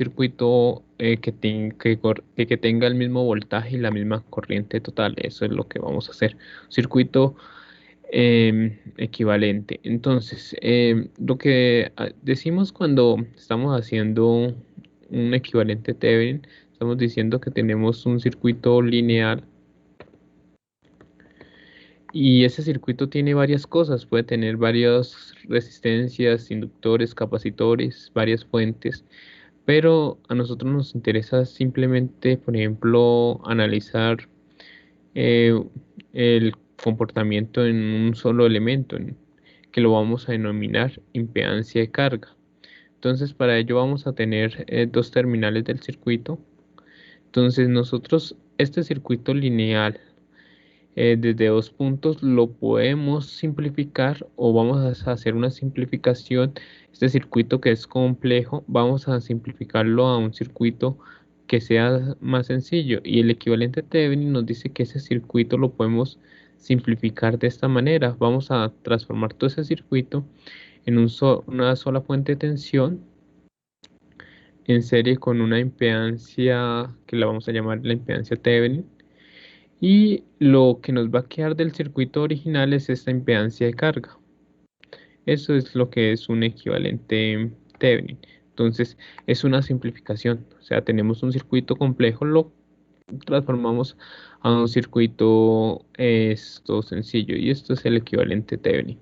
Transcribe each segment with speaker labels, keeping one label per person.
Speaker 1: circuito que tenga el mismo voltaje y la misma corriente total. Eso es lo que vamos a hacer. Circuito equivalente. Entonces, lo que decimos cuando estamos haciendo un equivalente Thevenin, estamos diciendo que tenemos un circuito lineal y ese circuito tiene varias cosas, puede tener varias resistencias, inductores, capacitores, varias fuentes, pero a nosotros nos interesa simplemente, por ejemplo, analizar eh, el comportamiento en un solo elemento, que lo vamos a denominar impedancia de carga. Entonces, para ello vamos a tener dos terminales del circuito. Entonces, nosotros este circuito lineal desde dos puntos lo podemos simplificar o vamos a hacer una simplificación. Este circuito que es complejo, vamos a simplificarlo a un circuito que sea más sencillo. Y el equivalente Thevenin nos dice que ese circuito lo podemos simplificar de esta manera. Vamos a transformar todo ese circuito en una sola fuente de tensión en serie con una impedancia que la vamos a llamar la impedancia Thevenin. Y lo que nos va a quedar del circuito original es esta impedancia de carga. Eso es lo que es un equivalente Thevenin. Entonces, es una simplificación. O sea, tenemos un circuito complejo, lo transformamos a un circuito esto sencillo. Y esto es el equivalente Thevenin.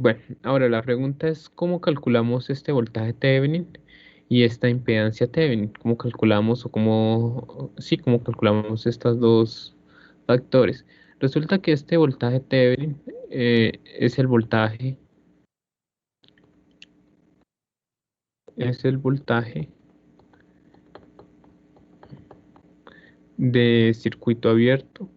Speaker 1: Bueno, ahora la pregunta es cómo calculamos este voltaje Thevenin y esta impedancia Thevenin. ¿Cómo calculamos o sí, cómo calculamos estos dos factores? Resulta que este voltaje Thevenin es el voltaje de circuito abierto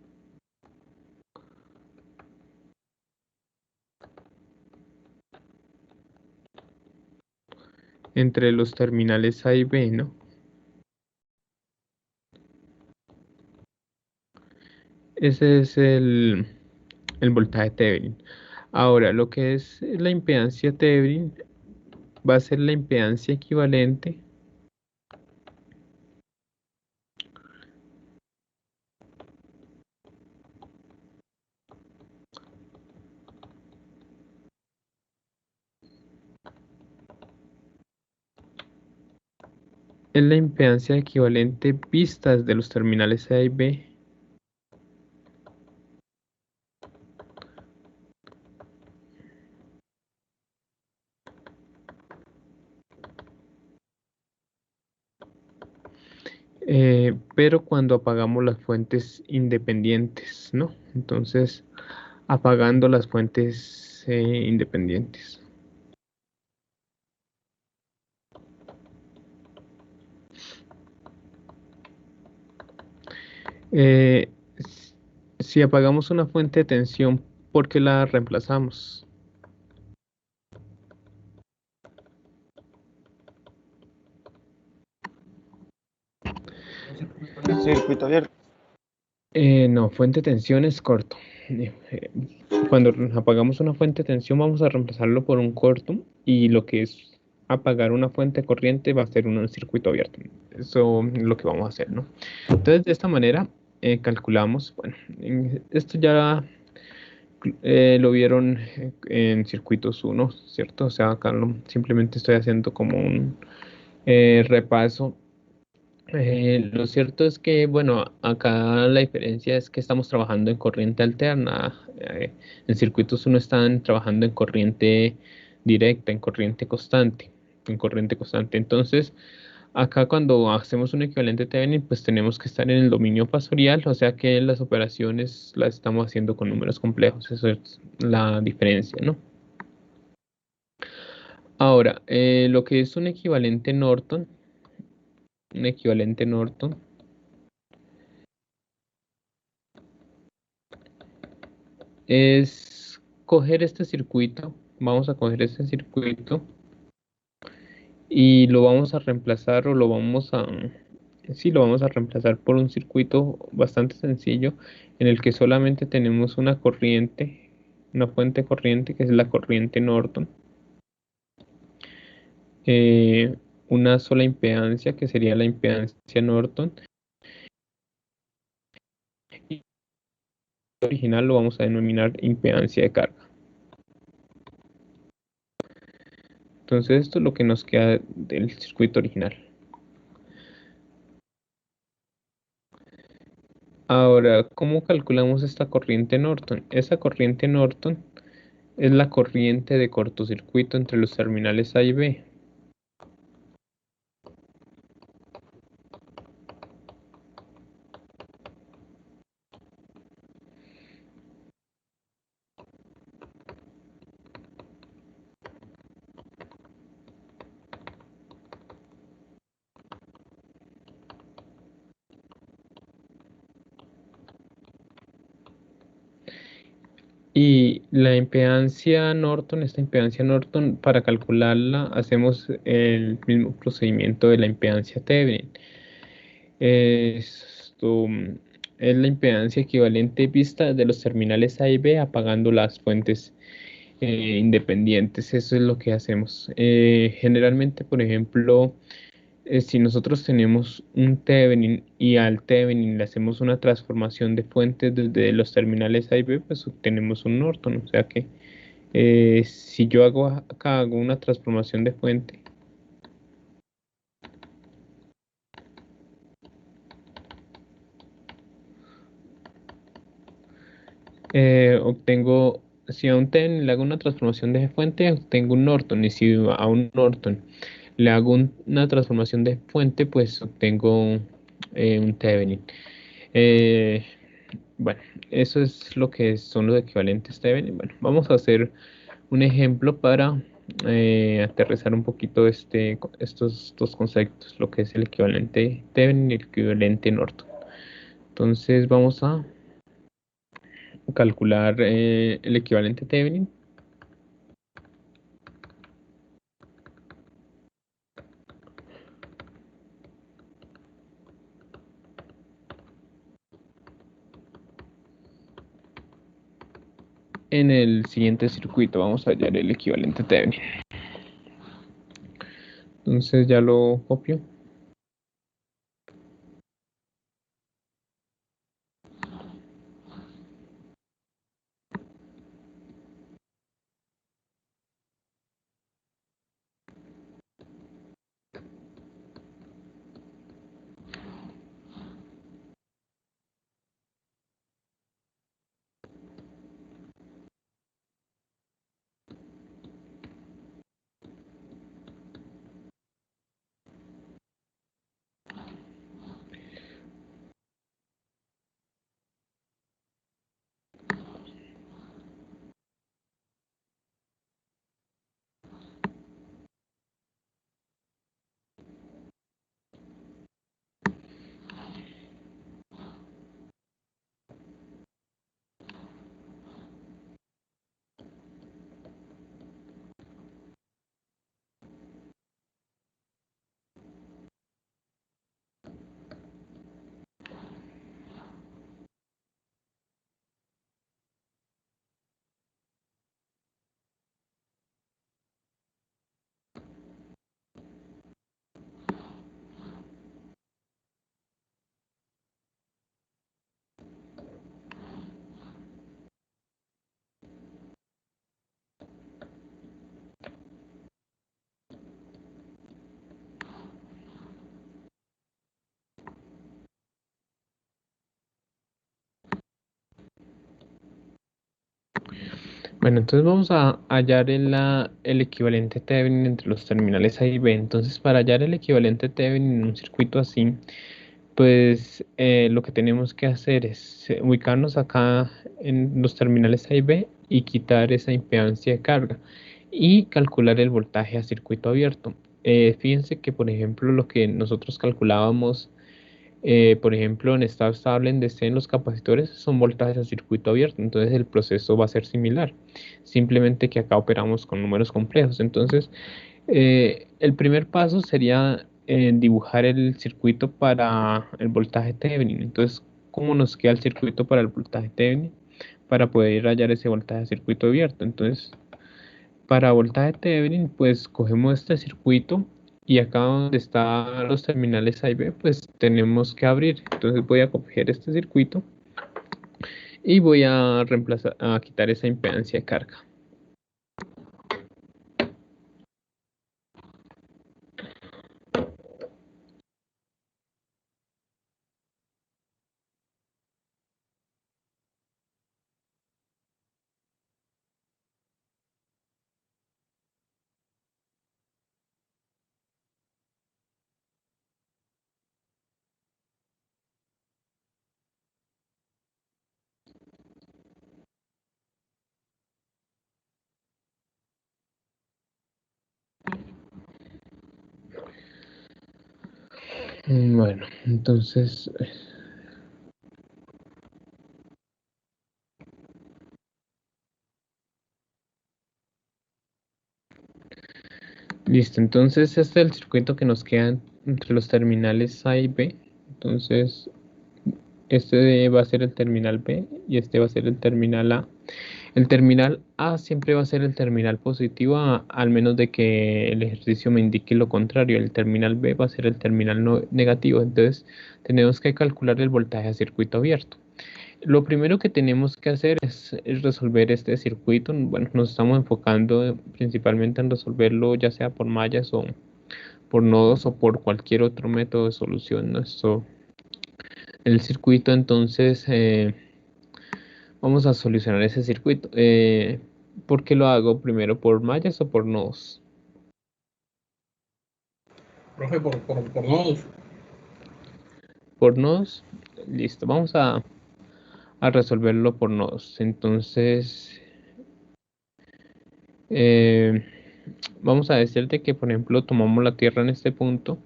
Speaker 1: entre los terminales A y B, ¿no? Ese es el voltaje Thevenin. Ahora, lo que es la impedancia Thevenin va a ser la impedancia equivalente es la impedancia equivalente vistas de los terminales A y B pero cuando apagamos las fuentes independientes, ¿no? Entonces, apagando las fuentes independientes. Eh, si apagamos una fuente de tensión, ¿por qué la reemplazamos?
Speaker 2: Circuito abierto.
Speaker 1: No, fuente de tensión es corto. Eh, Cuando apagamos una fuente de tensión, vamos a reemplazarlo por un corto y lo que es apagar una fuente de corriente va a ser un circuito abierto. Eso es lo que vamos a hacer, ¿no? Entonces, de esta manera calculamos, bueno, esto ya lo vieron en circuitos 1, ¿cierto? O sea, acá simplemente estoy haciendo como un repaso. Lo cierto es que, bueno, acá la diferencia es que estamos trabajando en corriente alterna. En circuitos uno están trabajando en corriente directa, en corriente constante. Entonces, acá cuando hacemos un equivalente Thevenin, pues tenemos que estar en el dominio fasorial, o sea que las operaciones las estamos haciendo con números complejos. Eso es la diferencia, ¿no? Ahora, lo que es un equivalente Norton es coger este circuito, vamos a coger este circuito y lo vamos a reemplazar sí, lo vamos a reemplazar por un circuito bastante sencillo en el que solamente tenemos una corriente, una fuente corriente que es la corriente Norton, eh, una sola impedancia que sería la impedancia Norton, y el original lo vamos a denominar impedancia de carga. Entonces esto es lo que nos queda del circuito original. Ahora, ¿cómo calculamos esta corriente Norton? Esa corriente Norton es la corriente de cortocircuito entre los terminales A y B. Y la impedancia Norton, esta impedancia Norton, para calcularla hacemos el mismo procedimiento de la impedancia Thevenin. Esto es la impedancia equivalente vista de los terminales A y B apagando las fuentes independientes. Eso es lo que hacemos. Generalmente, por ejemplo, si nosotros tenemos un Thevenin y al Thevenin le hacemos una transformación de fuentes desde los terminales A y B, pues obtenemos un Norton. O sea que si yo hago una transformación de fuente, obtengo, si a un Thevenin le hago una transformación de fuente, obtengo un Norton. Y si a un Norton le hago una transformación de fuente, pues obtengo un Thevenin. Eh, bueno, eso es lo que son los equivalentes Thevenin. Bueno, vamos a hacer un ejemplo para aterrizar un poquito estos dos conceptos, lo que es el equivalente Thevenin y el equivalente Norton. Entonces vamos a calcular el equivalente Thevenin. En el siguiente circuito vamos a hallar el equivalente Thevenin. Entonces ya lo copio. Bueno, entonces vamos a hallar el equivalente Thevenin entre los terminales A y B. Entonces, para hallar el equivalente Thevenin en un circuito así, pues lo que tenemos que hacer es ubicarnos acá en los terminales A y B y quitar esa impedancia de carga y calcular el voltaje a circuito abierto. Fíjense que, por ejemplo, lo que nosotros calculábamos por ejemplo, en estado estable en DC en los capacitores son voltajes a circuito abierto, entonces el proceso va a ser similar, simplemente que acá operamos con números complejos. Entonces, el primer paso sería dibujar el circuito para el voltaje Thevenin. Entonces, ¿cómo nos queda el circuito para el voltaje Thevenin? para poder hallar ese voltaje de circuito abierto. Entonces, para voltaje Thevenin, pues cogemos este circuito y acá donde están los terminales A y B, pues tenemos que abrir. Entonces voy a coger este circuito y voy a reemplazar, a quitar esa impedancia de carga. Bueno, entonces, listo. Entonces, este es el circuito que nos queda entre los terminales A y B. Entonces, este va a ser el terminal B y este va a ser el terminal A. El terminal A siempre va a ser el terminal positivo, al menos de que el ejercicio me indique lo contrario. El terminal B va a ser el terminal negativo. Entonces, tenemos que calcular el voltaje a circuito abierto. Lo primero que tenemos que hacer es resolver este circuito. Bueno, nos estamos enfocando principalmente en resolverlo ya sea por mallas o por nodos o por cualquier otro método de solución. El circuito, entonces, vamos a solucionar ese circuito. ¿Por qué lo hago? Primero, ¿por mallas o por nodos?
Speaker 2: Profe, por nodos.
Speaker 1: Por nodos. Listo, vamos a resolverlo por nodos. Entonces, eh, vamos a decirte que, por ejemplo, tomamos la Tierra en este punto.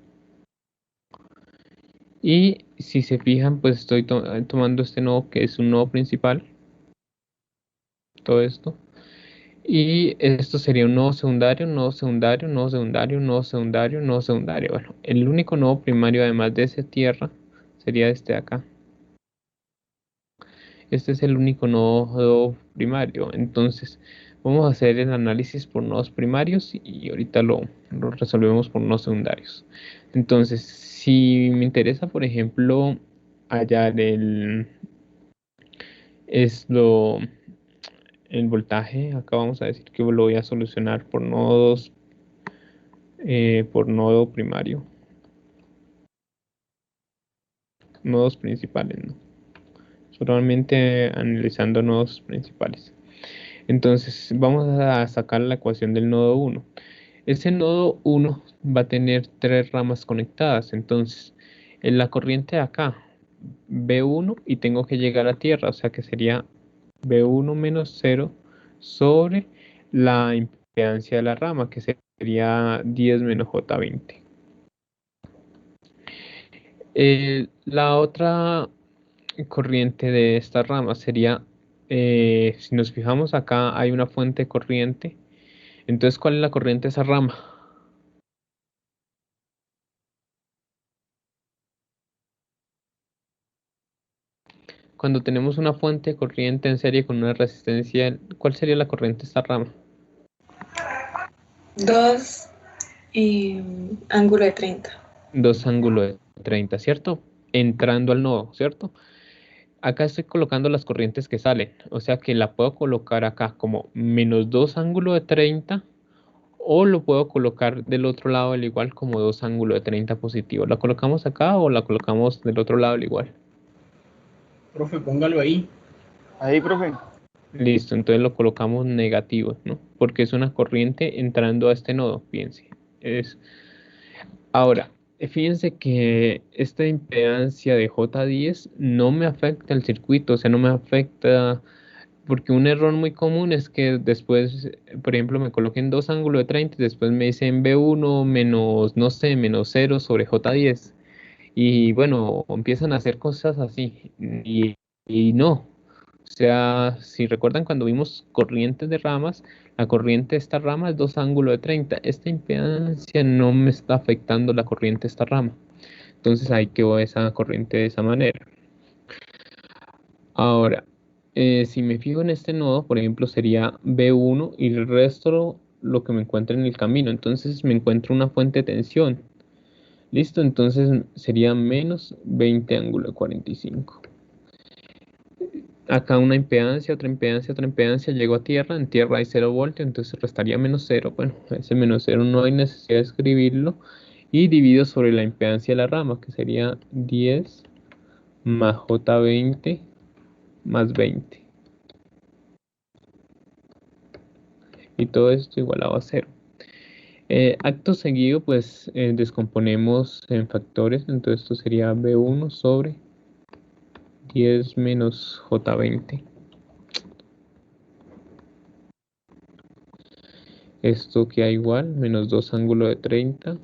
Speaker 1: Y si se fijan, pues estoy tomando este nodo que es un nodo principal. Todo esto. Y esto sería un nodo secundario, nodo secundario, nodo secundario, nodo secundario, nodo secundario. Bueno, el único nodo primario además de esa tierra sería este de acá. Este es el único nodo primario. Entonces, vamos a hacer el análisis por nodos primarios y ahorita lo resolvemos por nodos secundarios. Entonces, si me interesa, por ejemplo, hallar es el voltaje, acá vamos a decir que lo voy a solucionar por nodos, por nodo primario, nodos principales, ¿no? Solamente analizando nodos principales. Entonces vamos a sacar la ecuación del nodo 1. Ese nodo 1 va a tener tres ramas conectadas. Entonces, en la corriente de acá, B1 y tengo que llegar a tierra, o sea que sería B1 menos 0 sobre la impedancia de la rama, que sería 10 menos J20. La otra corriente de esta rama sería, si nos fijamos acá, hay una fuente de corriente. Entonces, ¿cuál es la corriente de esa rama? Cuando tenemos una fuente de corriente en serie con una resistencia, ¿cuál sería la corriente de esta rama?
Speaker 3: 2 y ángulo de 30.
Speaker 1: 2 ángulo de 30, ¿cierto? Entrando al nodo, ¿cierto? Acá estoy colocando las corrientes que salen, o sea que la puedo colocar acá como menos 2 ángulo de 30 o lo puedo colocar del otro lado del igual como 2 ángulo de 30 positivo. ¿La colocamos acá o la colocamos del otro lado del igual?
Speaker 2: Profe, póngalo ahí.
Speaker 4: Ahí, profe.
Speaker 1: Listo, entonces lo colocamos negativo, ¿no? Porque es una corriente entrando a este nodo, fíjense. Es... Ahora, fíjense que esta impedancia de J10 no me afecta el circuito, o sea, no me afecta, porque un error muy común es que después, por ejemplo, me coloquen 2 ángulos de 30 y después me dicen B1 menos, no sé, menos 0 sobre J10. Y bueno, empiezan a hacer cosas así. Y no. O sea, si recuerdan cuando vimos corrientes de ramas, la corriente de esta rama es 2 ángulos de 30. Esta impedancia no me está afectando la corriente de esta rama. Entonces ahí quedó esa corriente de esa manera. Ahora, Si me fijo en este nodo, por ejemplo, sería B1 y el resto lo que me encuentre en el camino. Entonces me encuentro una fuente de tensión. Listo, entonces sería menos 20 ángulo de 45. Acá una impedancia, otra impedancia, otra impedancia, llego a tierra, en tierra hay 0 voltios, entonces restaría menos 0. Bueno, ese menos 0 no hay necesidad de escribirlo. Y divido sobre la impedancia de la rama, que sería 10 más J20 más 20. Y todo esto igualado a 0. Acto seguido, pues descomponemos en factores, entonces esto sería B1 sobre 10 menos J20. Esto queda igual, menos 2 ángulo de 30.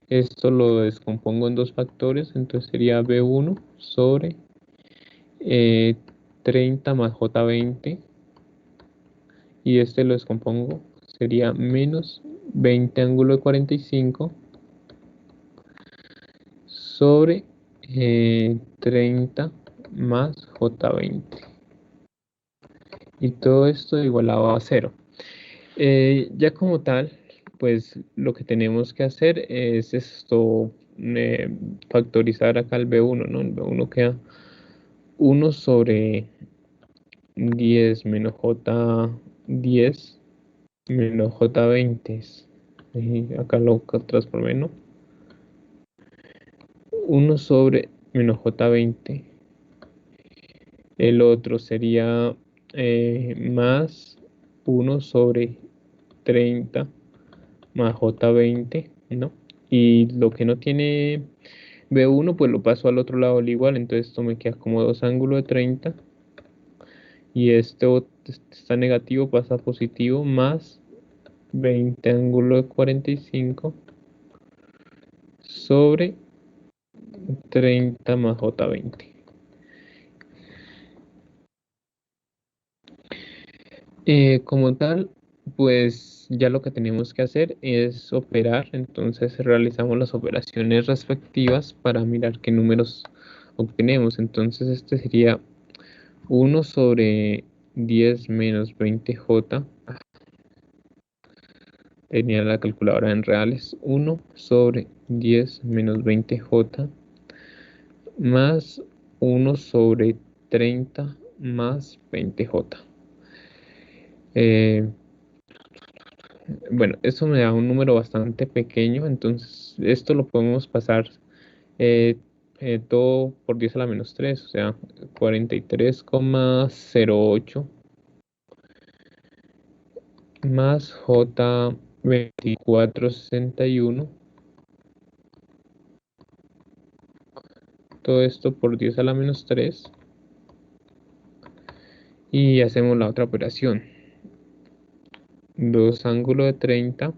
Speaker 1: Esto lo descompongo en dos factores, entonces sería B1 sobre 30 más J20. Y este lo descompongo, sería menos 20 ángulo de 45 sobre 30 más J20. Y todo esto igualado a 0. Ya como tal, pues lo que tenemos que hacer es esto, factorizar acá el B1, ¿no? El B1 queda 1 sobre 10 menos J10 menos J20. Acá lo transformé, ¿no? 1 sobre menos J20. El otro sería más 1 sobre 30 más J20, ¿no? Y lo que no tiene B1, pues lo paso al otro lado del igual, entonces esto me queda como 2 ángulos de 30. Y este está negativo, pasa a positivo, más 20 ángulo de 45 sobre 30 más J20. Como tal, pues ya lo que tenemos que hacer es operar, entonces realizamos las operaciones respectivas para mirar qué números obtenemos. Entonces este sería 1 sobre 10 menos 20J, tenía la calculadora en reales, 1 sobre 10 menos 20J más 1 sobre 30 más 20J. Bueno, eso me da un número bastante pequeño, entonces esto lo podemos pasar eh, todo por 10 a la menos 3, o sea, 43,08 más J 2461. Todo esto por 10 a la menos 3. Y hacemos la otra operación. 2 ángulo de 30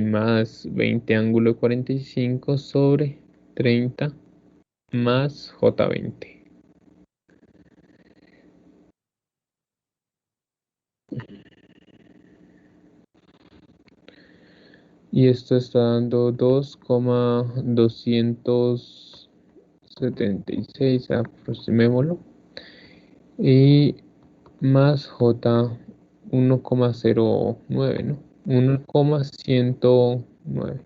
Speaker 1: más 20 ángulo de 45 sobre 30 más J20. Y esto está dando 2,276, aproximémoslo. Y más J 1,09, ¿no? 1,109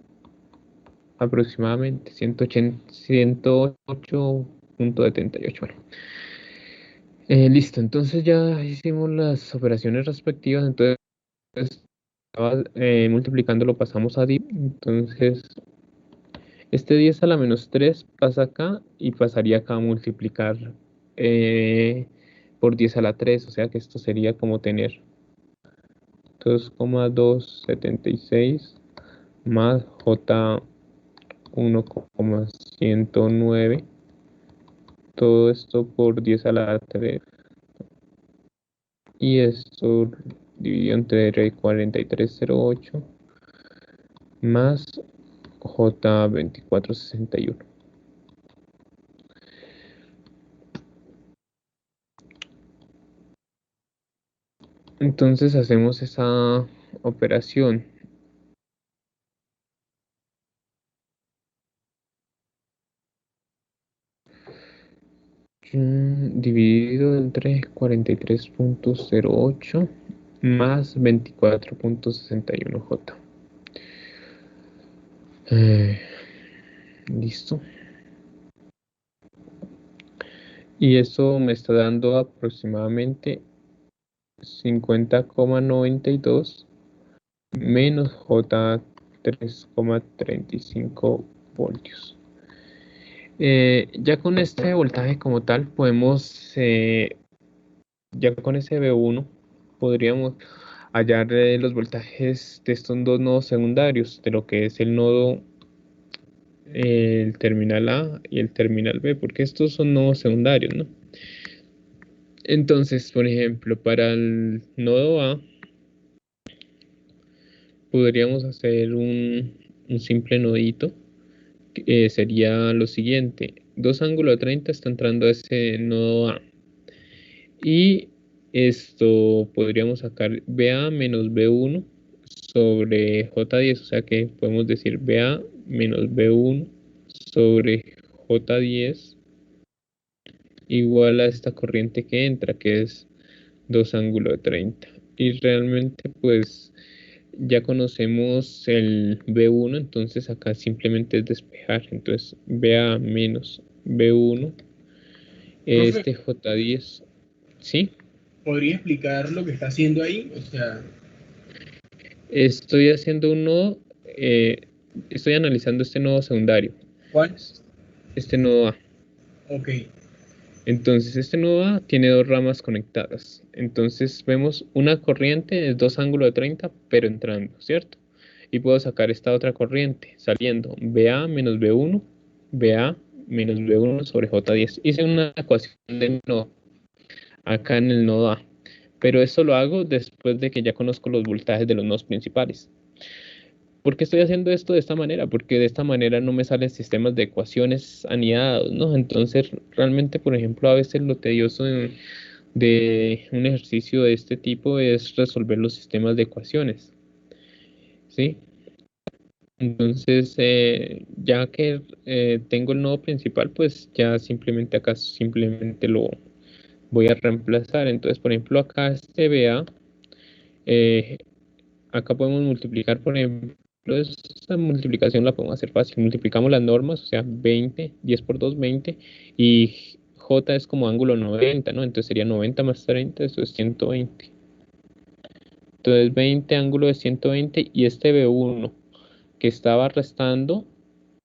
Speaker 1: aproximadamente, 108,78. Bueno, listo, entonces ya hicimos las operaciones respectivas, entonces multiplicando lo pasamos a div, entonces este 10 a la menos 3 pasa acá y pasaría acá a multiplicar por 10 a la 3, o sea que esto sería como tener 2,276 más J 1,109, todo esto por 10 a la 3, y esto dividido entre 4308 más J 2461. Entonces hacemos esa operación. dividido entre 43.08 más 24.61J. Listo. Y eso me está dando aproximadamente 50,92 menos J 3,35 voltios. Ya con este voltaje como tal podemos, ya con ese V1 podríamos hallar los voltajes de estos dos nodos secundarios, de lo que es el nodo, el terminal A y el terminal B, porque estos son nodos secundarios, ¿no? Entonces, por ejemplo, para el nodo A podríamos hacer un simple nodito, que sería lo siguiente: dos ángulos de 30 está entrando a ese nodo A, y esto podríamos sacar BA menos B1 sobre J10, o sea que podemos decir BA menos B1 sobre J10 igual a esta corriente que entra, que es 2 ángulos de 30. Y realmente pues ya conocemos el B1, entonces acá simplemente es despejar. Entonces BA menos B1,
Speaker 2: Profe,
Speaker 1: este J10, ¿sí?
Speaker 2: ¿podría explicar lo que está haciendo ahí? O sea,
Speaker 1: Estoy haciendo un nodo, estoy analizando este nodo secundario,
Speaker 2: ¿cuál?
Speaker 1: este nodo A.
Speaker 2: Ok,
Speaker 1: Entonces este nodo A tiene dos ramas conectadas. Entonces vemos una corriente, es 2 ángulos de 30, pero entrando, ¿cierto? Y puedo sacar esta otra corriente saliendo BA menos B1, BA menos B1 sobre J10. Hice una ecuación de nodo acá en el nodo A, pero esto lo hago después de que ya conozco los voltajes de los nodos principales. ¿Por qué estoy haciendo esto de esta manera? Porque de esta manera no me salen sistemas de ecuaciones anidados, ¿no? Entonces, realmente, por ejemplo, a veces lo tedioso de un ejercicio de este tipo es resolver los sistemas de ecuaciones, ¿sí? Entonces, ya que tengo el nodo principal, pues ya simplemente acá simplemente lo voy a reemplazar. Entonces, por ejemplo, acá este BA, eh, acá podemos multiplicar, por ejemplo, esa multiplicación la podemos hacer fácil. Multiplicamos las normas, o sea, 20, 10 por 2, 20, y J es como ángulo 90, ¿no? Entonces sería 90 más 30, eso es 120. Entonces 20 ángulo de 120, y este B1 que estaba restando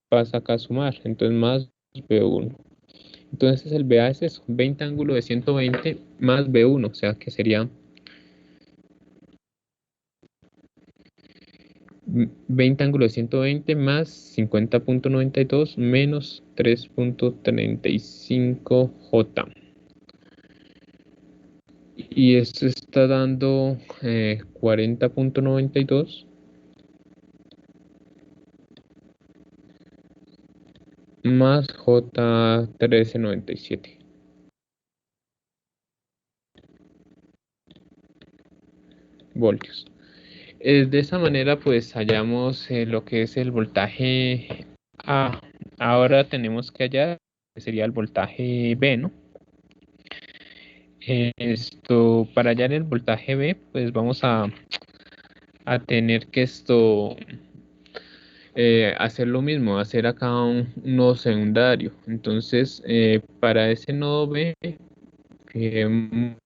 Speaker 1: pasa acá a sumar, entonces más B1. Entonces el BA es eso, 20 ángulo de 120 más B1, o sea que sería 20 ángulo de 120 más 50,92 menos 3,35J. Y esto está dando 40,92 más J 13,97 voltios. De esa manera pues hallamos lo que es el voltaje A. Ahora tenemos que hallar que sería el voltaje B, ¿no? Esto, para hallar el voltaje B, pues vamos a tener que hacer lo mismo, hacer acá un nodo secundario. Entonces, para ese nodo B, fijémonos,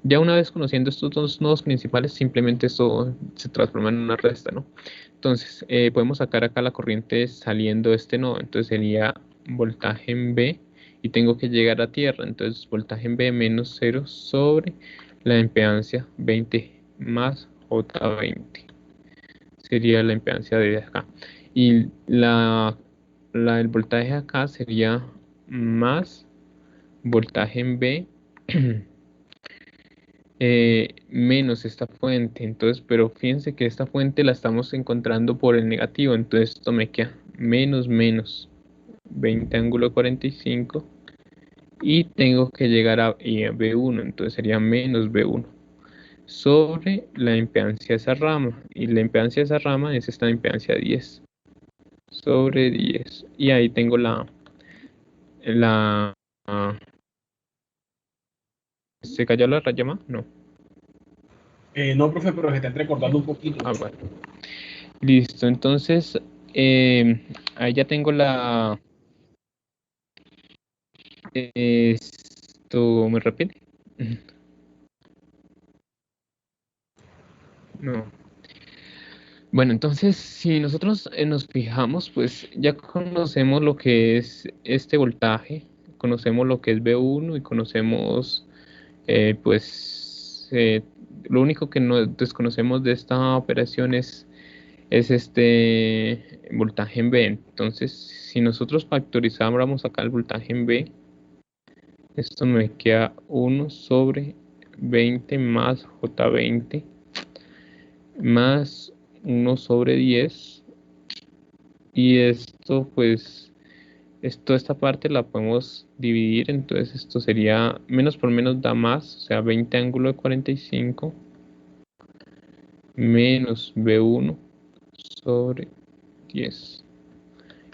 Speaker 1: ya una vez conociendo estos dos nodos principales, simplemente esto se transforma en una resta, ¿no? Entonces, podemos sacar acá la corriente saliendo de este nodo. Entonces sería voltaje en B, y tengo que llegar a tierra. Entonces, voltaje en B menos 0 sobre la impedancia 20 más J20. Sería la impedancia de acá. Y el voltaje acá sería más voltaje en B menos esta fuente. Entonces, pero fíjense que esta fuente la estamos encontrando por el negativo. Entonces esto me queda menos 20 ángulo 45, y tengo que llegar a B1. Entonces sería menos B1 sobre la impedancia de esa rama, y la impedancia de esa rama es esta impedancia 10 sobre 10. Y ahí tengo la ¿se cayó la rayama? No.
Speaker 2: No, profe, pero se está entrecortando un poquito.
Speaker 1: Ah, bueno. Listo, entonces ahí ya tengo esto, ¿me repite? No. Bueno, entonces si nosotros nos fijamos, pues ya conocemos lo que es este voltaje, conocemos lo que es V1 y conocemos, pues, lo único que no desconocemos de esta operación es este voltaje en V. Entonces, si nosotros factorizáramos acá el voltaje en V, esto me queda 1 sobre 20 más J20 más 1 sobre 10. Y esto, pues, esta parte la podemos dividir. Entonces, esto sería menos por menos da más, o sea, 20 ángulo de 45 menos V1 sobre 10.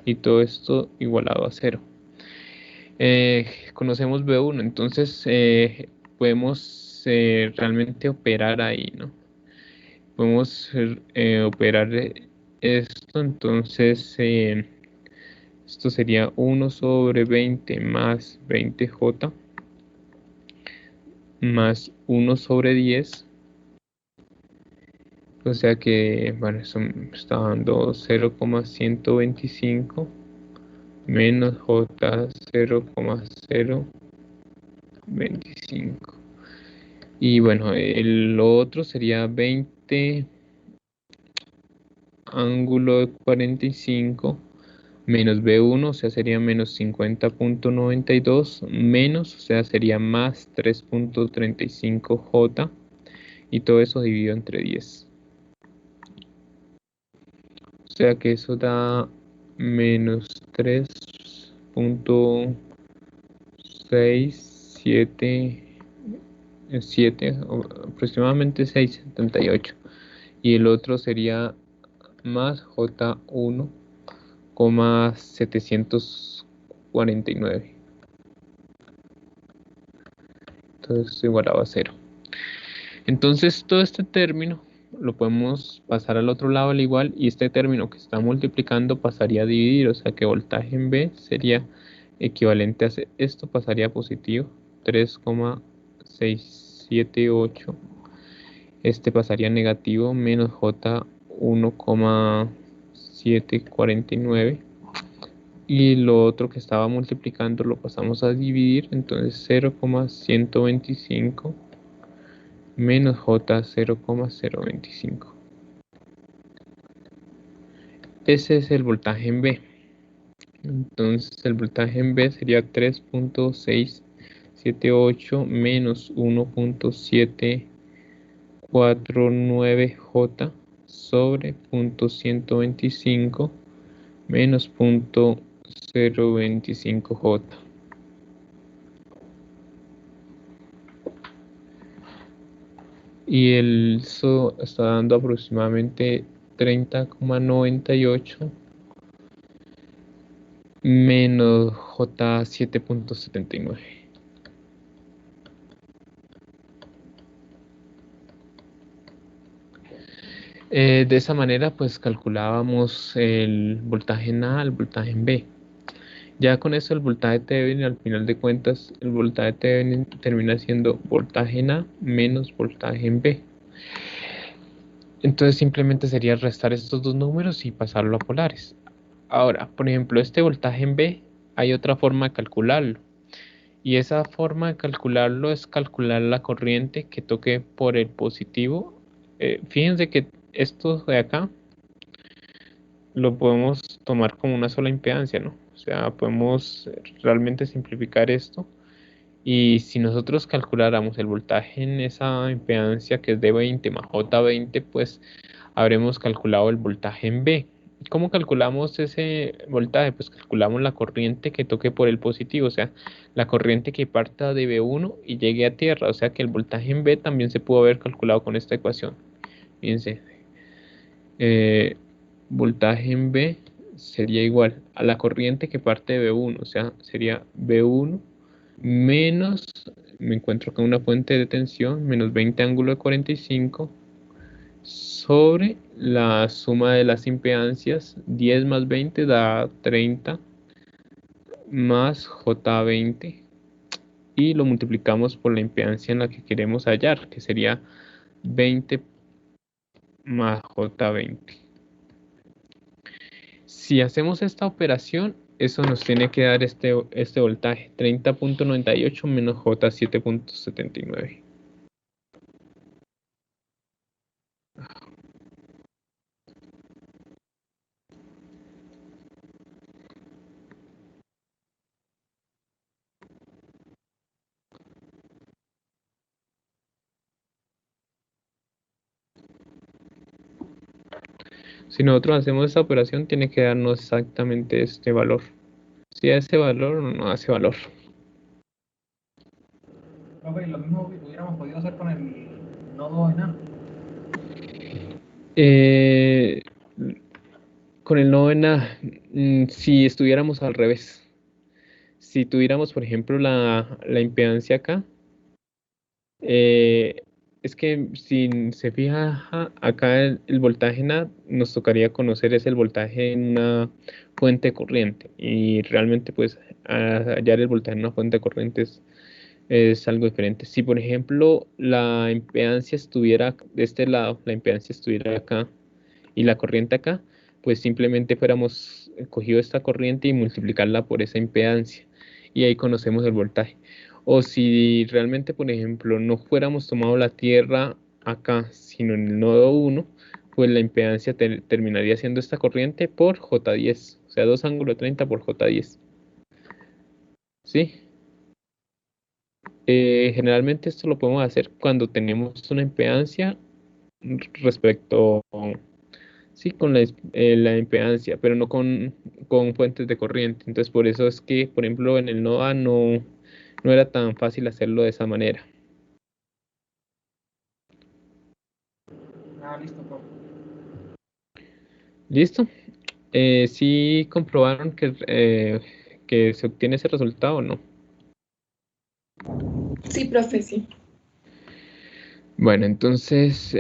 Speaker 1: Y todo esto igualado a 0. Conocemos V1, entonces podemos realmente operar ahí, ¿no? Podemos operar esto, entonces esto sería 1 sobre 20 más 20J más 1 sobre 10. O sea que, bueno, eso me está dando 0,125 menos J 0,025. Y bueno, el otro sería 20 ángulo de 45 menos B1, o sea, sería menos 50,92 menos, o sea, sería más 3,35J y todo eso dividido entre 10. O sea que eso da menos 3,677, aproximadamente 678. Y el otro sería más J1,749. Entonces esto igualado a 0. Entonces todo este término lo podemos pasar al otro lado al igual, y este término que está multiplicando pasaría a dividir, o sea que voltaje en B sería equivalente a esto, pasaría a positivo 3,678. Este pasaría a negativo menos J 1,749. Y lo otro que estaba multiplicando lo pasamos a dividir, entonces 0,125 menos J 0,025. Ese es el voltaje en B. Entonces el voltaje en B sería 3,678 menos 1,749J sobre 0,125 menos 0,025J. Y eso está dando aproximadamente 30,98 menos J 7,79. De esa manera pues calculábamos el voltaje en A, el voltaje en B. Ya con eso el voltaje Thevenin, al final de cuentas, el voltaje Thevenin termina siendo voltaje en A menos voltaje en B. Entonces simplemente sería restar estos dos números y pasarlo a polares. Ahora, por ejemplo, este voltaje en B, hay otra forma de calcularlo. Y esa forma de calcularlo es calcular la corriente que toque por el positivo. Fíjense que esto de acá lo podemos tomar como una sola impedancia, ¿no? O sea, podemos realmente simplificar esto. Y si nosotros calculáramos el voltaje en esa impedancia que es de 20 más J20, pues habremos calculado el voltaje en B. ¿Cómo calculamos ese voltaje? Pues calculamos la corriente que toque por el positivo, o sea, la corriente que parta de B1 y llegue a tierra, o sea que el voltaje en B también se pudo haber calculado con esta ecuación. Fíjense, voltaje en B sería igual a la corriente que parte de B1, o sea, sería B1 menos, me encuentro con una fuente de tensión, menos 20 ángulo de 45, sobre la suma de las impedancias, 10 más 20 da 30, más J20, y lo multiplicamos por la impedancia en la que queremos hallar, que sería 20 más J20. Si hacemos esta operación, eso nos tiene que dar este voltaje, 30.98 menos J7.79. Si nosotros hacemos esta operación, tiene que darnos exactamente este valor. Si da ese valor o no da ese valor.
Speaker 4: Profe, lo mismo que hubiéramos podido hacer con el nodo enano.
Speaker 1: Con el novena, si estuviéramos al revés. Si tuviéramos, por ejemplo, la impedancia acá, es que si se fija acá el voltaje en A, nos tocaría conocer es el voltaje en una fuente de corriente, y realmente pues hallar el voltaje en una fuente de corriente es algo diferente. Si por ejemplo la impedancia estuviera de este lado, la impedancia estuviera acá y la corriente acá, pues simplemente fuéramos cogido esta corriente y multiplicarla por esa impedancia, y ahí conocemos el voltaje. O si realmente, por ejemplo, no fuéramos tomado la Tierra acá, sino en el nodo 1, pues la impedancia terminaría siendo esta corriente por J10, o sea, 2 ángulo 30 por J10. ¿Sí? Generalmente esto lo podemos hacer cuando tenemos una impedancia respecto, sí, con la impedancia, pero no con fuentes de corriente. Entonces, por eso es que, por ejemplo, en el nodo A no era tan fácil hacerlo de esa manera.
Speaker 4: Listo, profe.
Speaker 1: ¿Listo? ¿Sí comprobaron que se obtiene ese resultado o no?
Speaker 3: Sí, profe, sí.
Speaker 1: Bueno, entonces,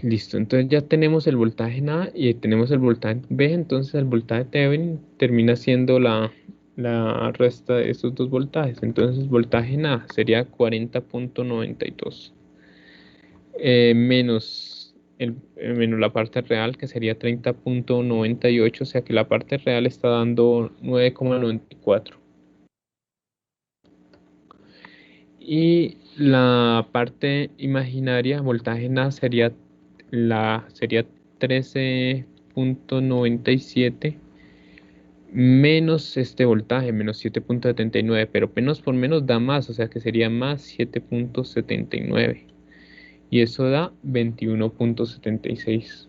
Speaker 1: listo. Entonces ya tenemos el voltaje en A y tenemos el voltaje en B. Entonces el voltaje de Thevenin termina siendo la resta de estos dos voltajes. Entonces el voltaje en A sería 40.92. Menos la parte real, que sería 30.98, o sea que la parte real está dando 9.94. Y la parte imaginaria, voltaje en A, sería 13.97 menos este voltaje, menos 7.79, pero menos por menos da más, o sea que sería más 7.79. Y eso da 21.76.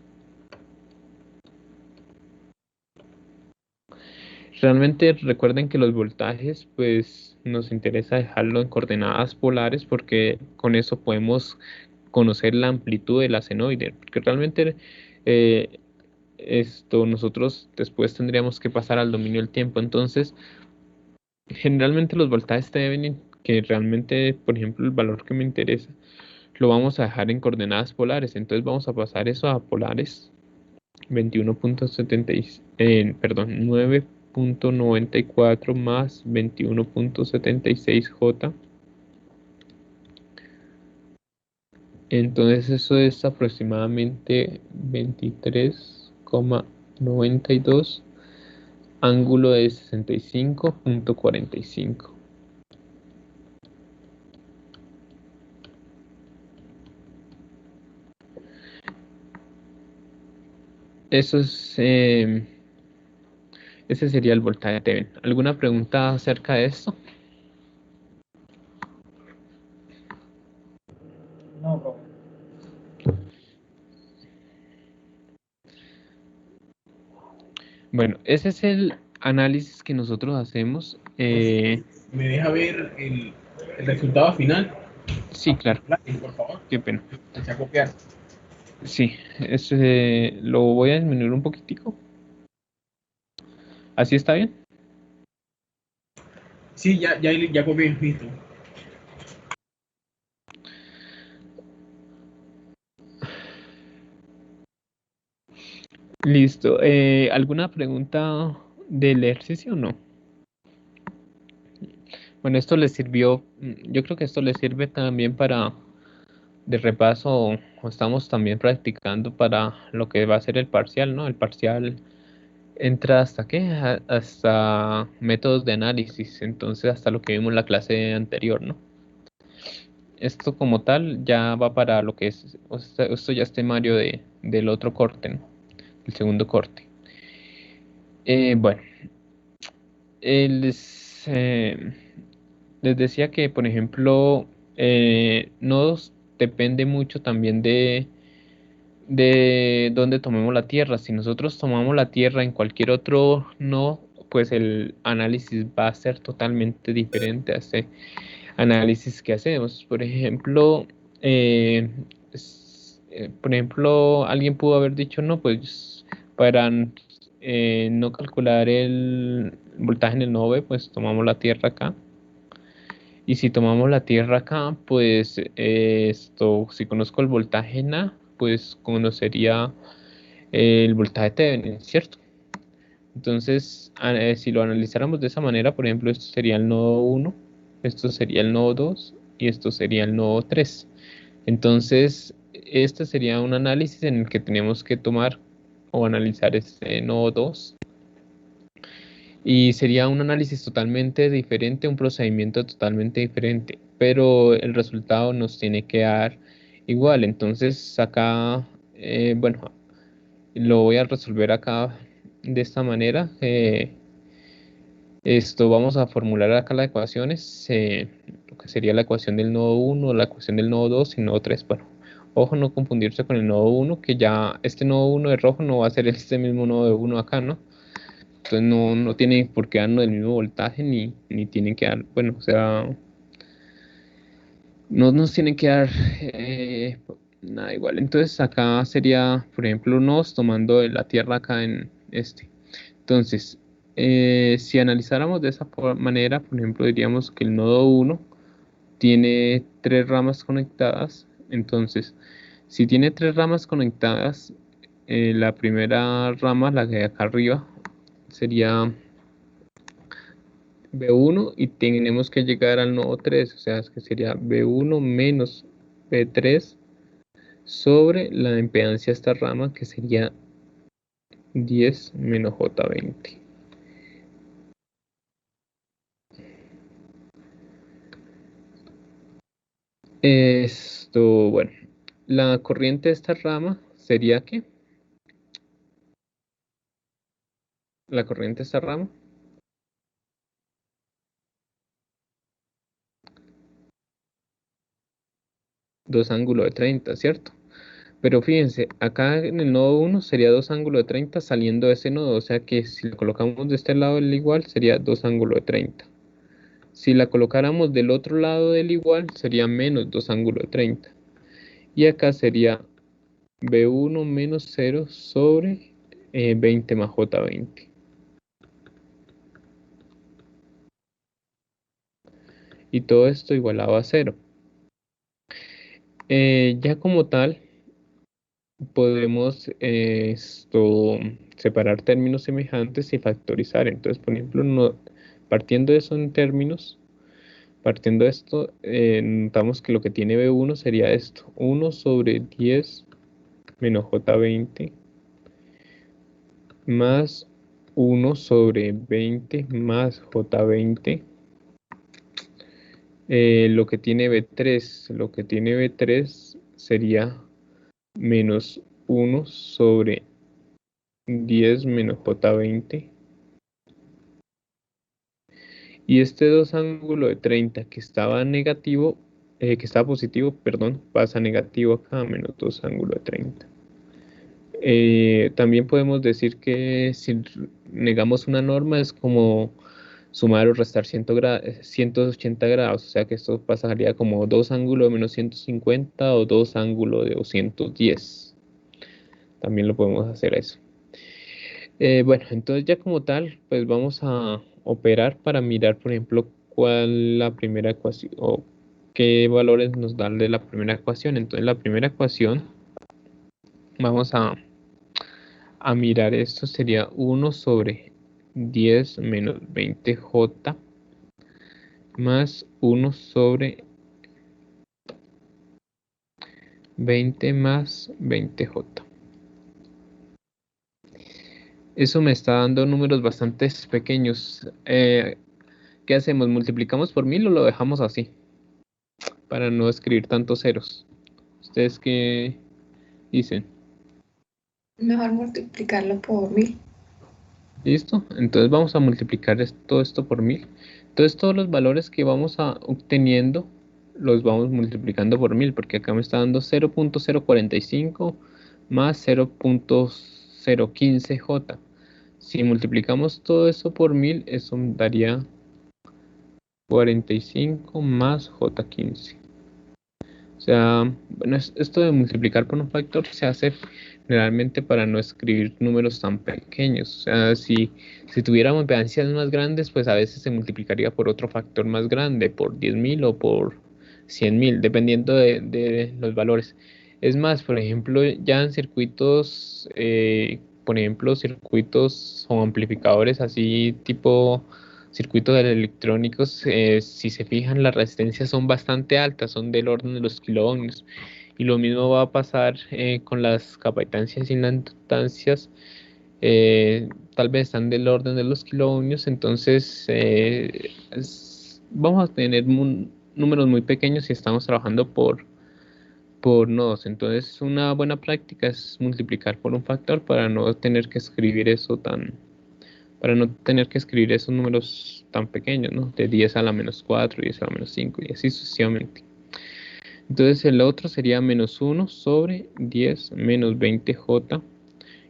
Speaker 1: Realmente recuerden que los voltajes, pues nos interesa dejarlo en coordenadas polares, porque con eso podemos conocer la amplitud de la senoide, porque realmente eh, nosotros después tendríamos que pasar al dominio del tiempo. Entonces, generalmente los voltajes Thevenin, que realmente, por ejemplo, el valor que me interesa, lo vamos a dejar en coordenadas polares. Entonces vamos a pasar eso a polares. 21.70, perdón, 9.94 más 21.76 J. Entonces eso es aproximadamente 23,92, ángulo de 65.45. Eso es, ese sería el voltaje de Thevenin. ¿Alguna pregunta acerca de esto?
Speaker 4: No, profe.
Speaker 1: Bueno, ese es el análisis que nosotros hacemos.
Speaker 2: ¿Me deja ver el resultado final?
Speaker 1: Sí, claro,
Speaker 2: Por favor.
Speaker 1: qué pena.
Speaker 2: Echa a copiar.
Speaker 1: Sí, lo voy a disminuir un poquitico. ¿Así está bien?
Speaker 2: Sí, ya copié, listo.
Speaker 1: Listo. ¿Alguna pregunta del ejercicio o no? Bueno, esto les sirvió, yo creo que esto les sirve también para de repaso, o estamos también practicando para lo que va a ser el parcial, ¿no? El parcial entra hasta qué? Hasta métodos de análisis, entonces hasta lo que vimos en la clase anterior, ¿no? Esto como tal ya va para lo que es, o sea, esto ya es temario del otro corte, ¿no? El segundo corte. Bueno, les, les decía que, por ejemplo, nodos depende mucho también de dónde tomemos la Tierra. Si nosotros tomamos la Tierra en cualquier otro nodo, pues el análisis va a ser totalmente diferente a ese análisis que hacemos. Por ejemplo, alguien pudo haber dicho, no, pues para no calcular el voltaje en el nodo B, pues tomamos la Tierra acá. Y si tomamos la Tierra acá, pues si conozco el voltaje en A, pues conocería el voltaje de Thevenin, ¿cierto? Entonces, si lo analizáramos de esa manera, por ejemplo, esto sería el nodo 1, esto sería el nodo 2 y esto sería el nodo 3. Entonces, este sería un análisis en el que tenemos que tomar o analizar este nodo 2 y sería un análisis totalmente diferente, un procedimiento totalmente diferente, pero el resultado nos tiene que dar igual. Entonces, acá, bueno, lo voy a resolver acá de esta manera. Esto vamos a formular acá las ecuaciones, lo que sería la ecuación del nodo 1, la ecuación del nodo 2 y nodo 3. Bueno, ojo no confundirse con el nodo 1, que ya este nodo 1 de rojo no va a ser este mismo nodo de 1 acá, ¿no? Entonces no tiene por qué darnos el mismo voltaje ni tienen que dar, bueno, o sea, no nos tienen que dar nada igual. Entonces acá sería, por ejemplo, nos tomando la Tierra acá en este. Entonces, si analizáramos de esa manera, por ejemplo, diríamos que el nodo 1 tiene tres ramas conectadas. Entonces, si tiene tres ramas conectadas, la primera rama, la que hay acá arriba, sería B1 y tenemos que llegar al nodo 3, o sea, es que sería B1 menos B3 sobre la impedancia de esta rama, que sería 10 menos J20. Esto, bueno, la corriente de esta rama sería ¿qué? La corriente de esta rama, dos ángulos de 30, ¿cierto? Pero fíjense, acá en el nodo 1 sería 2 ángulos de 30 saliendo de ese nodo, o sea que si lo colocamos de este lado del igual sería 2 ángulos de 30. Si la colocáramos del otro lado del igual sería menos 2 ángulos de 30. Y acá sería B1 menos 0 sobre 20 más J20. Y todo esto igualado a 0. Ya como tal, podemos separar términos semejantes y factorizar. Entonces, por ejemplo, partiendo de eso en términos, partiendo de esto, notamos que lo que tiene B1 sería esto, 1 sobre 10 menos J20 más 1 sobre 20 más J20. Lo que tiene B3 sería menos 1 sobre 10 menos J20. Y este 2 ángulo de 30 que estaba negativo, que estaba positivo, perdón, pasa negativo acá, menos 2 ángulo de 30. También podemos decir que si negamos una norma es como sumar o restar 180 grados, o sea que esto pasaría como 2 ángulos de menos 150 o 2 ángulos de 210. También lo podemos hacer eso. Bueno, entonces ya como tal, pues vamos a operar para mirar, por ejemplo, cuál la primera ecuación o qué valores nos dan de la primera ecuación. Entonces la primera ecuación, vamos a mirar esto, sería 1/10 - 20j más 1/20 más 20j. Eso me está dando números bastante pequeños. ¿Qué hacemos? ¿Multiplicamos por 1000 o lo dejamos así? Para no escribir tantos ceros. ¿Ustedes qué dicen?
Speaker 3: Mejor multiplicarlo por 1000.
Speaker 1: ¿Listo? Entonces vamos a multiplicar todo esto por 1000. Entonces todos los valores que vamos obteniendo los vamos multiplicando por 1000, porque acá me está dando 0.045 más 0.015j. Si multiplicamos todo eso por 1000, eso daría 45 más j15. O sea, bueno, esto de multiplicar por un factor se hace generalmente para no escribir números tan pequeños. O sea, si tuviéramos pedancias más grandes, pues a veces se multiplicaría por otro factor más grande, por 10.000 o por 100.000, dependiendo de los valores. Es más, por ejemplo, ya en circuitos, por ejemplo, circuitos o amplificadores así tipo circuitos electrónicos, si se fijan, las resistencias son bastante altas, son del orden de los kiloohmios. Y lo mismo va a pasar con las capacitancias y inductancias. Tal vez están del orden de los kiloohmios, entonces vamos a tener números muy pequeños si estamos trabajando por nodos. Entonces, una buena práctica es multiplicar por un factor para no tener que escribir eso para no tener que escribir esos números tan pequeños, ¿no? De 10⁻⁴, 10⁻⁵ y así sucesivamente. Entonces el otro sería -1/10 - 20j,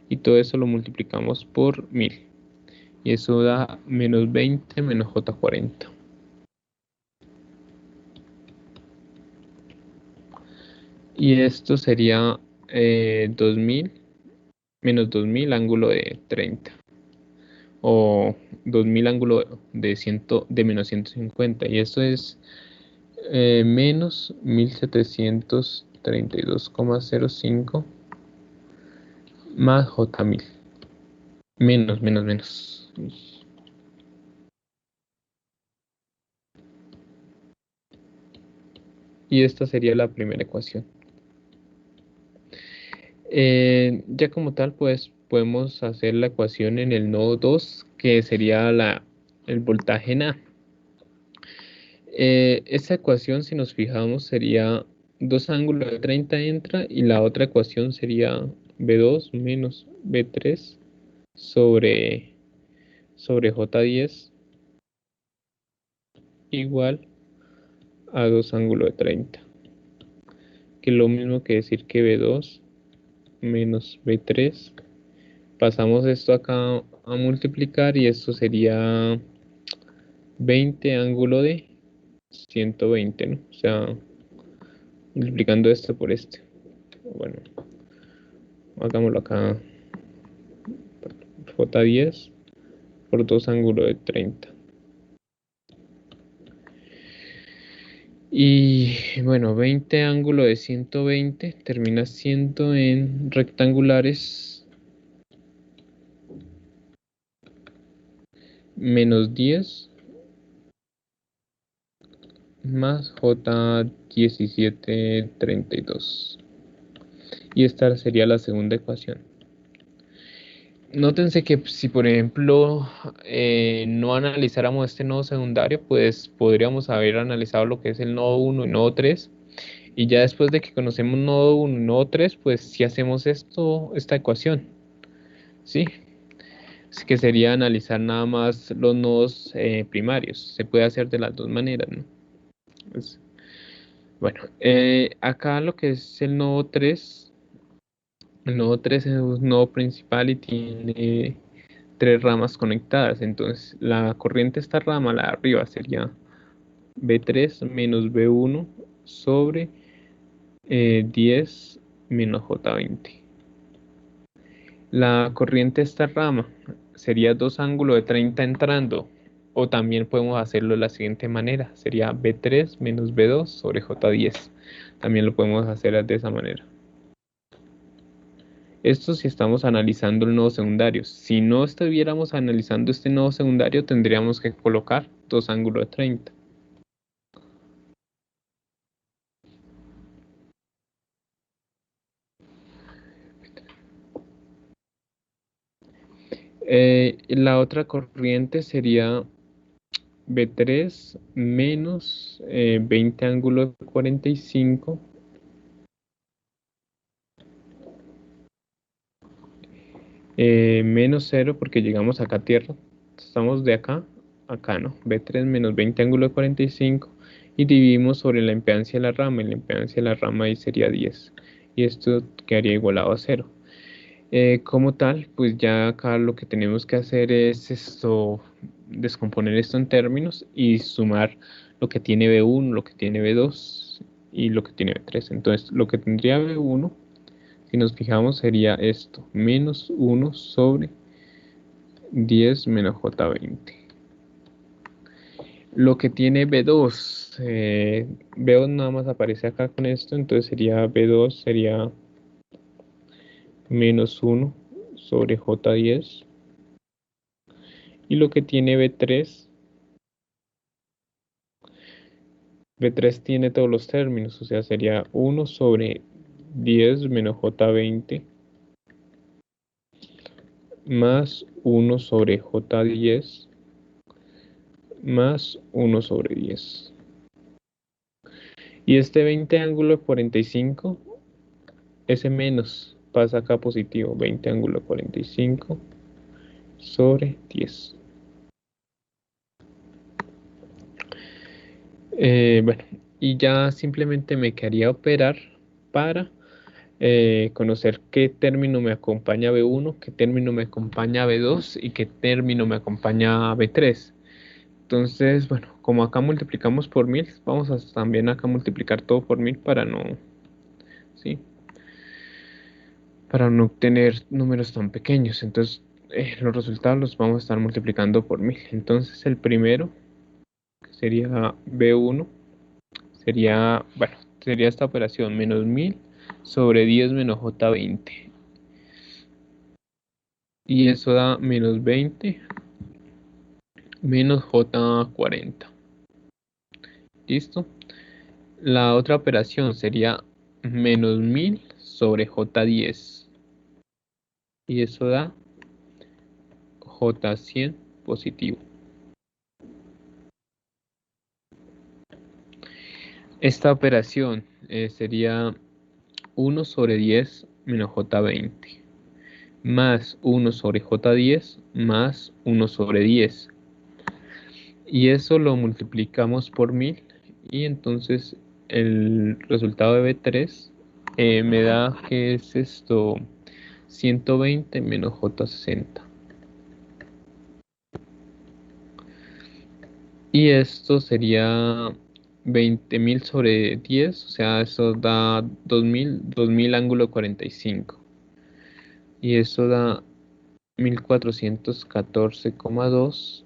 Speaker 1: y todo eso lo multiplicamos por 1000. Y eso da -20 - j40. Y esto sería 2000 menos 2000 ángulo de 30. O 2000 ángulo de -150. Y esto es menos 1732,05 más J1000. Menos. Y esta sería la primera ecuación. Ya como tal, pues podemos hacer la ecuación en el nodo 2, que sería el voltaje en A. Esta ecuación, si nos fijamos, sería 2 ángulos de 30 entra, y la otra ecuación sería B2 menos B3 sobre J10 igual a 2 ángulo de 30, que es lo mismo que decir que B2 menos B3. Pasamos esto acá a multiplicar y esto sería 20 ángulo de 120, ¿no? O sea, multiplicando esto por este. Bueno, hagámoslo acá. J10 por 2 ángulo de 30. Y bueno, 20 ángulo de 120 termina siendo en rectangulares -10 más J1732. Y esta sería la segunda ecuación. Nótense que si por ejemplo no analizáramos este nodo secundario, pues podríamos haber analizado lo que es el nodo 1 y nodo 3. Y ya después de que conocemos nodo 1 y nodo 3, pues si hacemos esta ecuación, ¿sí? Así que sería analizar nada más los nodos primarios. Se puede hacer de las dos maneras, ¿no? Pues, bueno, acá lo que es el nodo 3 es un nodo principal y tiene 3 ramas conectadas. Entonces la corriente de esta rama, la de arriba, sería B3 menos B1 sobre 10 menos J20. La corriente de esta rama sería 2 ángulos de 30 entrando, o también podemos hacerlo de la siguiente manera, sería B3 menos B2 sobre J10. También lo podemos hacer de esa manera. Esto si estamos analizando el nodo secundario. Si no estuviéramos analizando este nodo secundario, tendríamos que colocar 2 ángulos de 30. La otra corriente sería B3 menos 20 ángulo de 45 menos 0 porque llegamos acá a tierra. Estamos de acá a acá, ¿no? B3 menos 20 ángulo de 45 y dividimos sobre la impedancia de la rama y la impedancia de la rama ahí sería 10 y esto quedaría igualado a 0. Como tal, pues ya acá lo que tenemos que hacer es esto, descomponer esto en términos y sumar lo que tiene B1, lo que tiene B2 y lo que tiene B3. Entonces, lo que tendría B1, si nos fijamos, sería esto, menos 1 sobre 10 menos J20. Lo que tiene B2, B2 nada más aparece acá con esto, entonces sería B2, sería menos 1 sobre J10. Y lo que tiene B3 tiene todos los términos, o sea, sería 1 sobre 10 menos J20 más 1 sobre J10 más 1 sobre 10. Y este 20 ángulo de 45, ese menos pasa acá positivo, 20 ángulo de 45 sobre 10. Bueno, y ya simplemente me quedaría operar para conocer qué término me acompaña B1, qué término me acompaña B2 y qué término me acompaña B3. Entonces, bueno, como acá multiplicamos por 1000, vamos a también acá multiplicar todo por 1000 para no, ¿sí? Para no obtener números tan pequeños. Entonces, los resultados los vamos a estar multiplicando por 1000. Entonces, el primero, que sería B1, sería, bueno, sería esta operación, menos 1000 sobre 10 menos J20. Y eso da menos 20 menos J40. ¿Listo? La otra operación sería menos 1000 sobre J10. Y eso da J100 positivo. Esta operación sería 1 sobre 10 menos J20 más 1 sobre J10 más 1 sobre 10. Y eso lo multiplicamos por 1000 y entonces el resultado de B3 me da que es esto 120 menos J60. Y esto sería 20.000 sobre 10, o sea, eso da 2000 ángulo 45. Y eso da 1414,2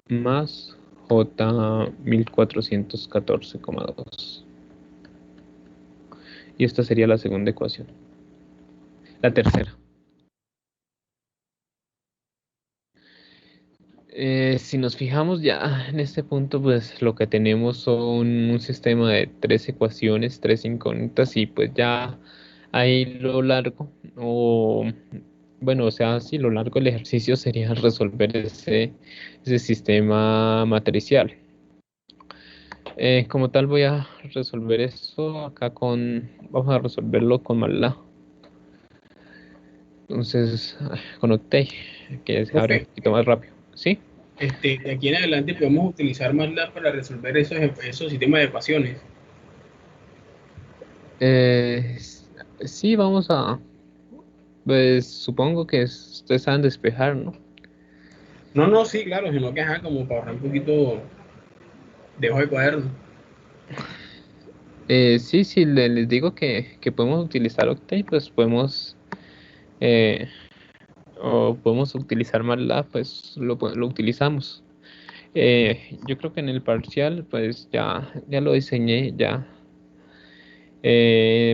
Speaker 1: más J 1414,2. Y esta sería la segunda ecuación. La tercera. Si nos fijamos ya en este punto, pues lo que tenemos son un sistema de 3 ecuaciones, 3 incógnitas y pues ya ahí lo largo, o bueno, o sea, sí, lo largo del ejercicio sería resolver ese sistema matricial. Como tal voy a resolver esto acá vamos a resolverlo con MATLAB. Entonces, con Octave, que se abre un
Speaker 2: Profe,
Speaker 1: poquito más rápido, ¿sí?
Speaker 2: de aquí en adelante podemos utilizar MATLAB para resolver esos sistemas de ecuaciones.
Speaker 1: Eh, sí, vamos a, pues supongo que ustedes saben despejar, ¿no?
Speaker 2: No, no, sí, claro, sino que ajá, como para ahorrar un poquito de hoja de cuaderno.
Speaker 1: Sí, sí, les digo que podemos utilizar Octave, pues podemos, eh, o podemos utilizar MATLAB, pues lo utilizamos. Yo creo que en el parcial, pues ya lo diseñé, ya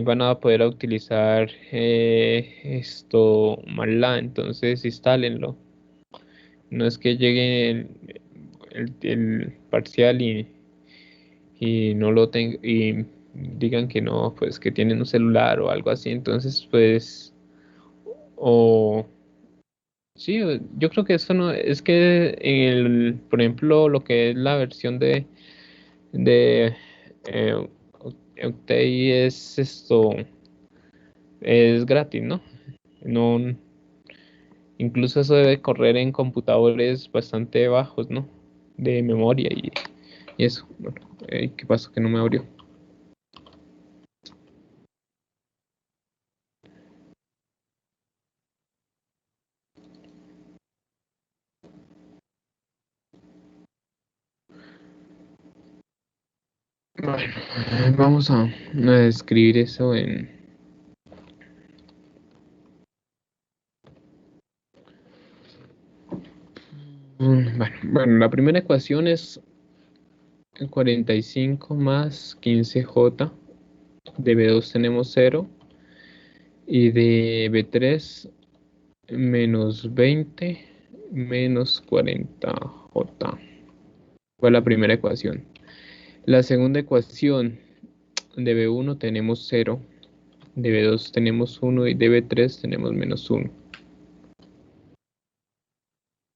Speaker 1: van a poder utilizar esto MATLAB, entonces instálenlo. No es que llegue el parcial y no lo tengan y digan que no, pues que tienen un celular o algo así, entonces pues o sí, yo creo que eso no es que por ejemplo, lo que es la versión de eh, Octave es esto, es gratis, ¿no? No, incluso eso debe correr en computadores bastante bajos, ¿no? De memoria y eso. Bueno, ¿qué pasó? Que no me abrió. Bueno, vamos a escribir eso en... Bueno, la primera ecuación es 45 más 15J. De B2 tenemos 0. Y de B3 menos 20 menos 40J. Fue la primera ecuación. La segunda ecuación, de B1 tenemos 0. De B2 tenemos 1 y de B3 tenemos menos 1.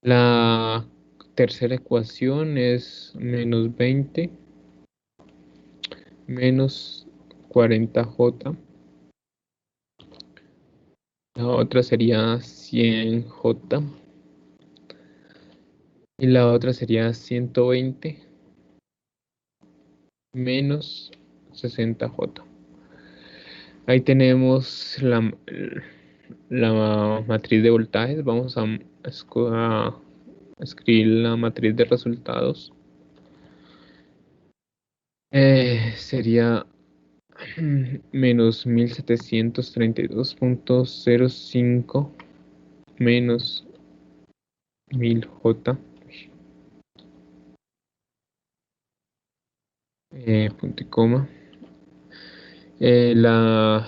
Speaker 1: La tercera ecuación es menos 20 menos 40J. La otra sería 100J. Y la otra sería 120 menos 60J. Ahí tenemos la matriz de voltajes. Vamos a escribir la matriz de resultados. Sería menos 1732.05 menos 1000J, punto y coma. La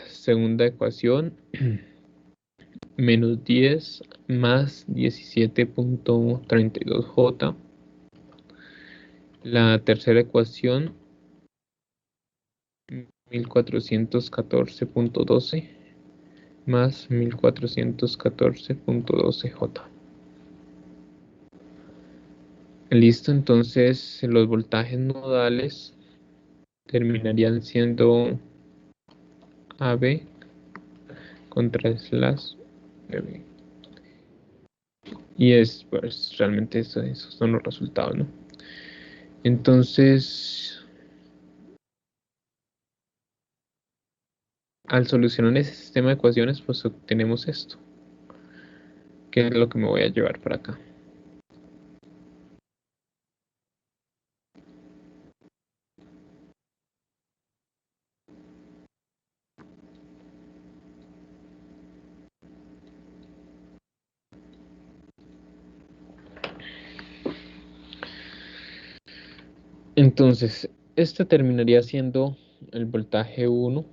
Speaker 1: segunda ecuación, menos 10 más 17.32J. La tercera ecuación, 1414.12 más 1414.12J. Listo, entonces los voltajes nodales terminarían siendo AB contra slash BB. Y pues realmente esos son los resultados, ¿no? Entonces, al solucionar ese sistema de ecuaciones, pues obtenemos esto, que es lo que me voy a llevar para acá. Entonces, este terminaría siendo el voltaje 1,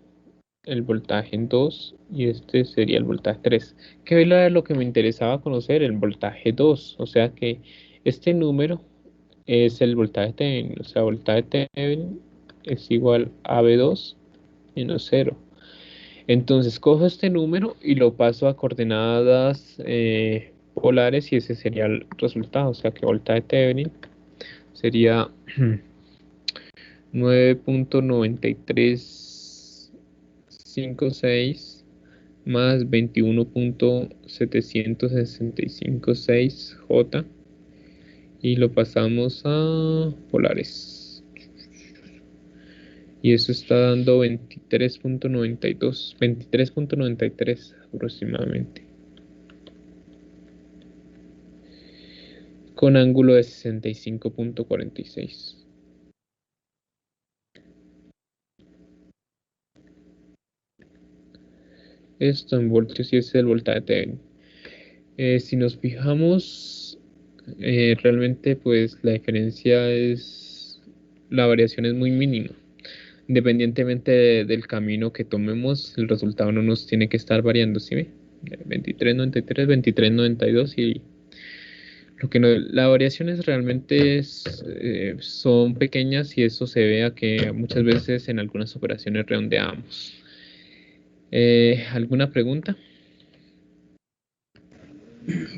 Speaker 1: el voltaje 2 y este sería el voltaje 3. Que era lo que me interesaba conocer, el voltaje 2. O sea que este número es el voltaje Thevenin. O sea, voltaje Thevenin es igual a V2 menos 0. Entonces cojo este número y lo paso a coordenadas polares y ese sería el resultado. O sea que voltaje Thevenin sería 9.9356 más 21.7656J y lo pasamos a polares. Y eso está dando 23.92, 23.93 aproximadamente. Con ángulo de 65.46. Esto en voltios y ese es el voltaje Thevenin. Si nos fijamos, realmente pues la variación es muy mínima. Independientemente del camino que tomemos, el resultado no nos tiene que estar variando, ¿sí ve? 23,93, 23,92 y lo que no, la variación es realmente son pequeñas y eso se ve a que muchas veces en algunas operaciones redondeamos. ¿Alguna pregunta?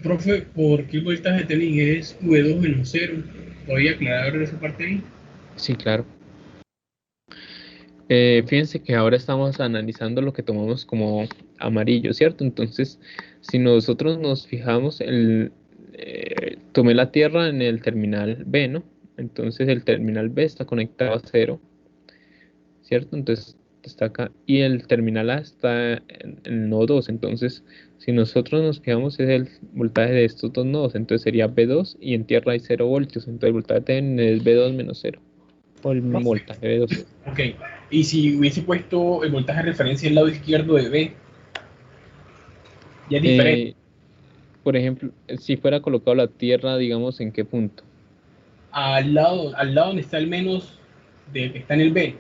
Speaker 2: Profe, ¿por qué el voltaje de Telling es V2 menos cero? ¿Podría aclarar esa parte ahí?
Speaker 1: Sí, claro. Fíjense que ahora estamos analizando lo que tomamos como amarillo, ¿cierto? Entonces, si nosotros nos fijamos, tomé la Tierra en el terminal B, ¿no? Entonces el terminal B está conectado a cero, ¿cierto? Entonces está acá. Y el terminal A está en el nodo 2. Entonces, si nosotros nos fijamos, es el voltaje de estos dos nodos. Entonces sería B2 y en Tierra hay 0 voltios. Entonces el voltaje es B2 menos cero. O el
Speaker 2: Profe,
Speaker 1: voltaje B2.
Speaker 2: ok. Y si hubiese puesto el voltaje de referencia al lado izquierdo de B, ya es diferente.
Speaker 1: Eh, por ejemplo, si fuera colocado la Tierra, digamos, ¿en qué punto?
Speaker 2: Al lado donde está el menos de que está en el B.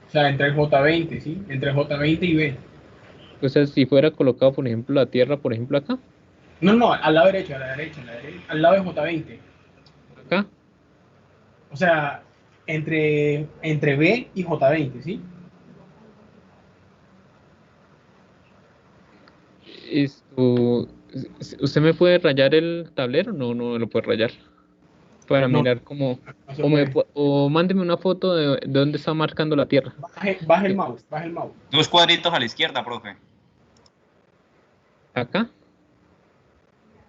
Speaker 2: O sea, entre el J20, ¿sí? Entre el J20 y B.
Speaker 1: O sea, si fuera colocado, por ejemplo, la Tierra, por ejemplo, acá,
Speaker 2: No, no, al lado derecho, a la derecha, al lado de J20.
Speaker 1: acá,
Speaker 2: O sea, entre B y J20, ¿sí?
Speaker 1: esto, ¿usted me puede rayar el tablero? No, no me lo puede rayar. Para
Speaker 2: No,
Speaker 1: mirar cómo,
Speaker 2: no se puede.
Speaker 1: o mándeme una foto de dónde está marcando la Tierra.
Speaker 2: Baja el mouse, baja el mouse.
Speaker 5: Dos cuadritos a la izquierda, profe.
Speaker 1: Acá,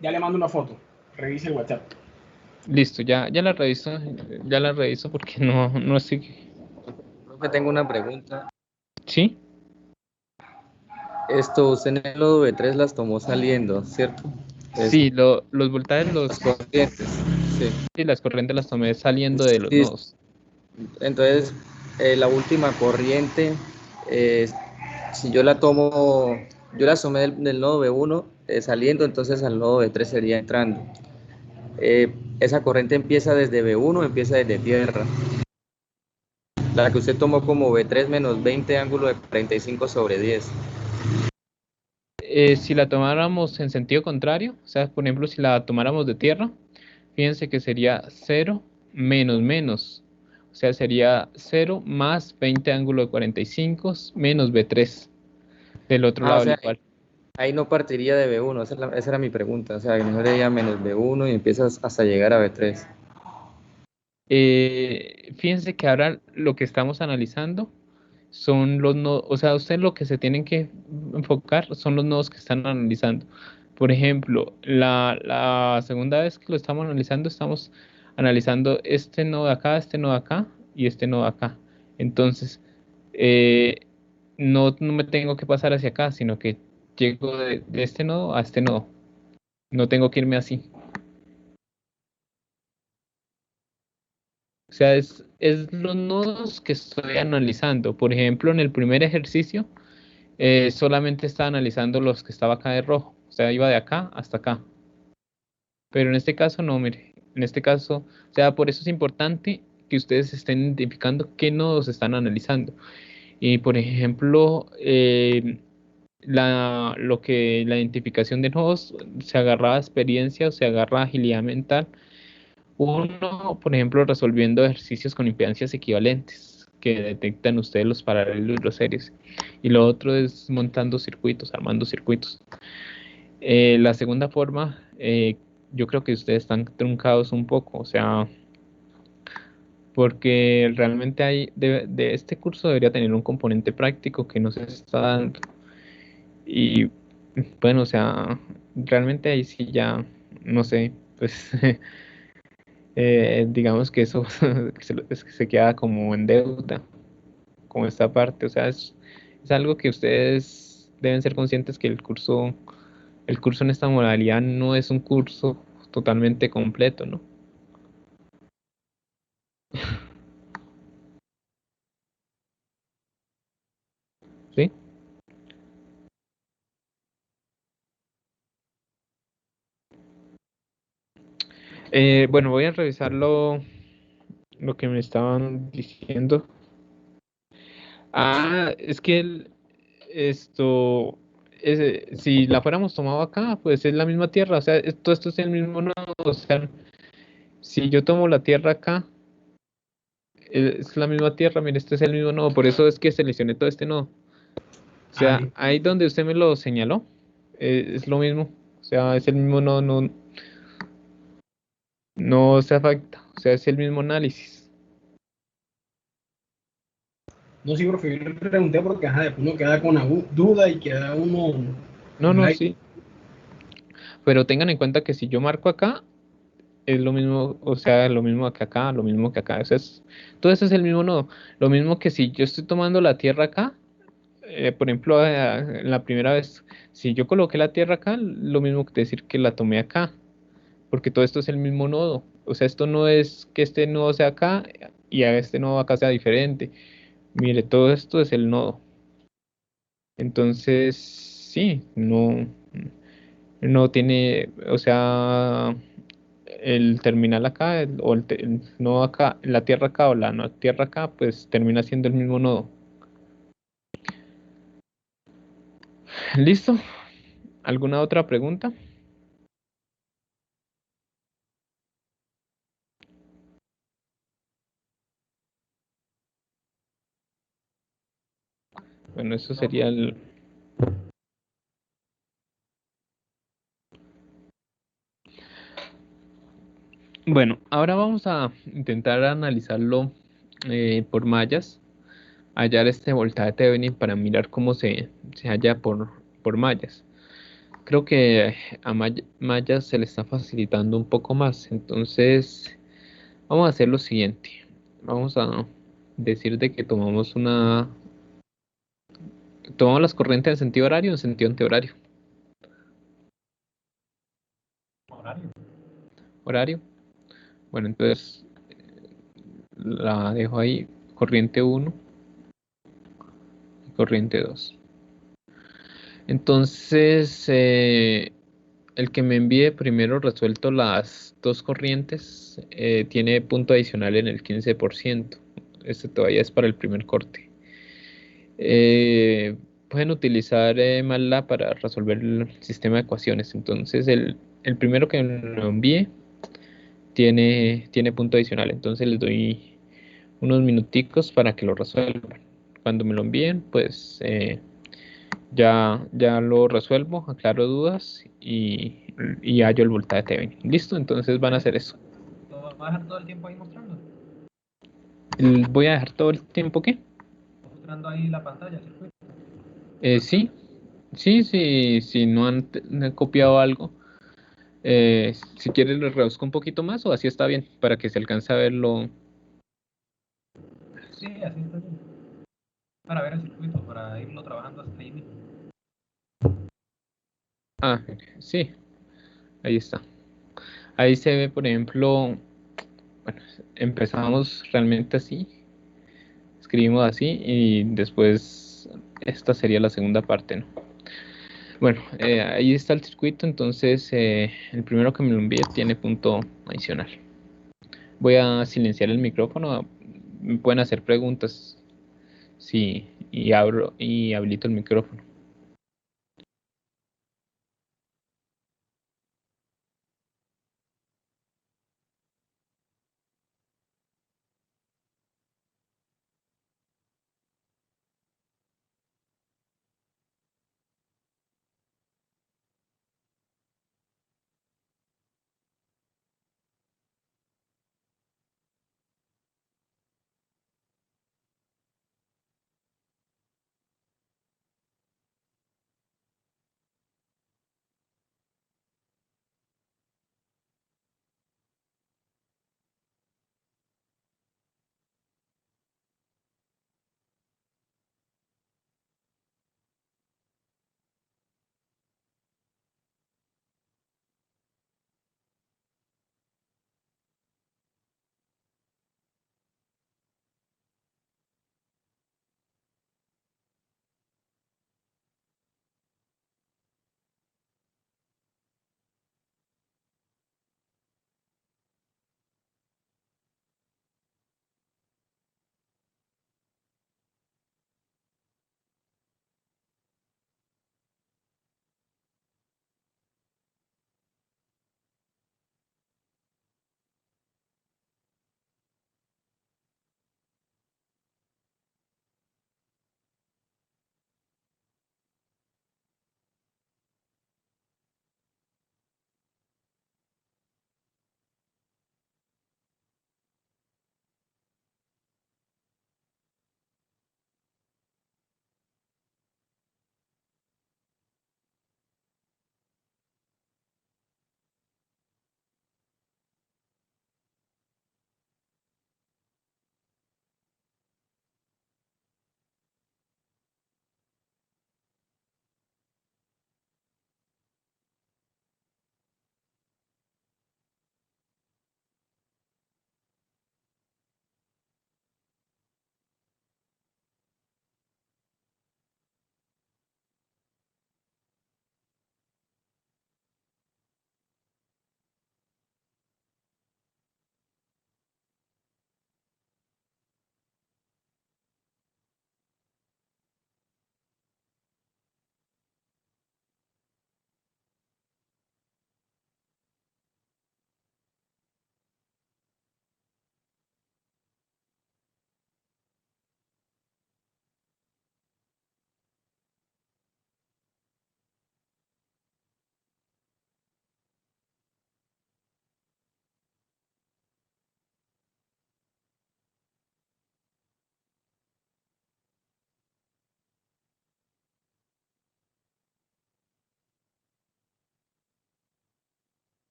Speaker 2: Ya le mando una foto. Revise el WhatsApp.
Speaker 1: listo, ya la reviso porque no estoy.
Speaker 6: Profe, tengo una pregunta.
Speaker 1: ¿Sí?
Speaker 6: Usted en el nodo B3 las tomó saliendo, ¿cierto?
Speaker 1: Sí, los voltajes,
Speaker 6: Las corrientes, sí.
Speaker 1: sí, las corrientes las tomé saliendo de los
Speaker 6: Sí,
Speaker 1: nodos.
Speaker 6: entonces, la última corriente, eh, si yo la tomo, yo la tomé del nodo B1 saliendo, entonces al nodo B3 sería entrando. Esa corriente empieza desde B1, empieza desde tierra. La que usted tomó como B3 menos 20 ángulo de 45/10.
Speaker 1: Si la tomáramos en sentido contrario, o sea, por ejemplo, si la tomáramos de tierra, fíjense que sería cero menos menos. O sea, sería cero más 20 ángulo de 45 menos B3 del otro
Speaker 6: O
Speaker 1: lado
Speaker 6: sea,
Speaker 1: igual.
Speaker 6: ahí no partiría de B1, esa era mi pregunta. O sea, que no sería menos B1 y empiezas hasta llegar a B3.
Speaker 1: Fíjense que ahora lo que estamos analizando son los nodos, o sea, ustedes lo que se tienen que enfocar son los nodos que están analizando. Por ejemplo, la segunda vez que lo estamos analizando este nodo de acá, este nodo de acá y este nodo de acá. Entonces, eh, no me tengo que pasar hacia acá, sino que llego de este nodo a este nodo. No tengo que irme así. O sea, es los nodos que estoy analizando. Por ejemplo, en el primer ejercicio, solamente estaba analizando los que estaba acá de rojo. O sea, iba de acá hasta acá. Pero en este caso no, mire. En este caso, o sea, por eso es importante que ustedes estén identificando qué nodos están analizando. Y por ejemplo, la identificación de nodos se agarra a experiencia o se agarra a agilidad mental. Uno, por ejemplo, resolviendo ejercicios con impedancias equivalentes que detectan ustedes los paralelos y los series. Y lo otro es montando circuitos, armando circuitos. La segunda forma, yo creo que ustedes están truncados un poco, o sea, porque realmente de este curso debería tener un componente práctico que no se está dando. Y bueno, o sea, realmente ahí sí ya, no sé, pues digamos que eso es que se queda como en deuda, como esta parte, o sea, es algo que ustedes deben ser conscientes que el curso en esta modalidad no es un curso totalmente completo, ¿no? ¿Sí? Bueno, voy a revisar lo que me estaban diciendo. Es que esto, si la fuéramos tomado acá, pues es la misma tierra, o sea, todo esto es el mismo nodo, o sea, si yo tomo la tierra acá, es la misma tierra, mire, este es el mismo nodo, por eso es que seleccioné todo este nodo. O sea,
Speaker 2: Listo.
Speaker 1: ahí donde usted me lo señaló, es lo mismo, o sea, es el mismo nodo, no se afecta, o sea, es el mismo análisis.
Speaker 2: No, sí, profe, yo le pregunté porque ajá, después uno queda con duda y queda uno
Speaker 1: No,
Speaker 2: en el
Speaker 1: no,
Speaker 2: aire.
Speaker 1: sí, pero tengan en cuenta que si yo marco acá, es lo mismo, o sea, lo mismo que acá, lo mismo que acá. Todo eso es el mismo nodo. Lo mismo que si yo estoy tomando la tierra acá, por ejemplo, la primera vez, si yo coloqué la tierra acá, lo mismo que decir que la tomé acá, porque todo esto es el mismo nodo. O sea, esto no es que este nodo sea acá y a este nodo acá sea diferente. Mire, todo esto es el nodo. Entonces, sí, no tiene, o sea, el terminal acá el nodo acá, la tierra acá o la no tierra acá, pues termina siendo el mismo nodo. ¿Listo? ¿Alguna otra pregunta? Bueno, eso
Speaker 4: No,
Speaker 1: sería el... Bueno, ahora vamos a intentar analizarlo por mallas, hallar este voltaje Thevenin para mirar cómo se halla por mallas. Creo que a mallas se le está facilitando un poco más, entonces vamos a hacer lo siguiente. Vamos a decir de que tomamos las corrientes en sentido horario y en sentido antihorario.
Speaker 4: horario.
Speaker 1: Horario. Bueno, entonces la dejo ahí, corriente uno y corriente 2. Entonces, el que me envíe primero resuelto las dos corrientes tiene punto adicional en el 15%. Este todavía es para el primer corte. Pueden utilizar MATLAB para resolver el sistema de ecuaciones. Entonces, el primero que me lo envíe tiene punto adicional. Entonces, les doy unos minuticos para que lo resuelvan. Cuando me lo envíen, pues ya lo resuelvo, aclaro dudas y hallo el voltaje de Thevenin. ¿Listo? Entonces van a hacer eso.
Speaker 4: ¿Va a dejar todo el tiempo ahí mostrando?
Speaker 1: Voy a dejar todo el tiempo que.
Speaker 4: Mostrando ahí la pantalla, el circuito.
Speaker 1: Sí, sí, no han copiado algo. Si quieres lo reduzco un poquito más o así está bien para que se alcance a verlo.
Speaker 4: Sí, así está bien. Para ver el circuito, para irlo trabajando hasta ahí mismo.
Speaker 1: Ah, sí, ahí está. Ahí se ve, por ejemplo, bueno, empezamos realmente así, escribimos así y después esta sería la segunda parte, ¿no? Bueno, ahí está el circuito, entonces el primero que me lo envíe tiene punto adicional. Voy a silenciar el micrófono, me pueden hacer preguntas, sí, y abro y habilito el micrófono.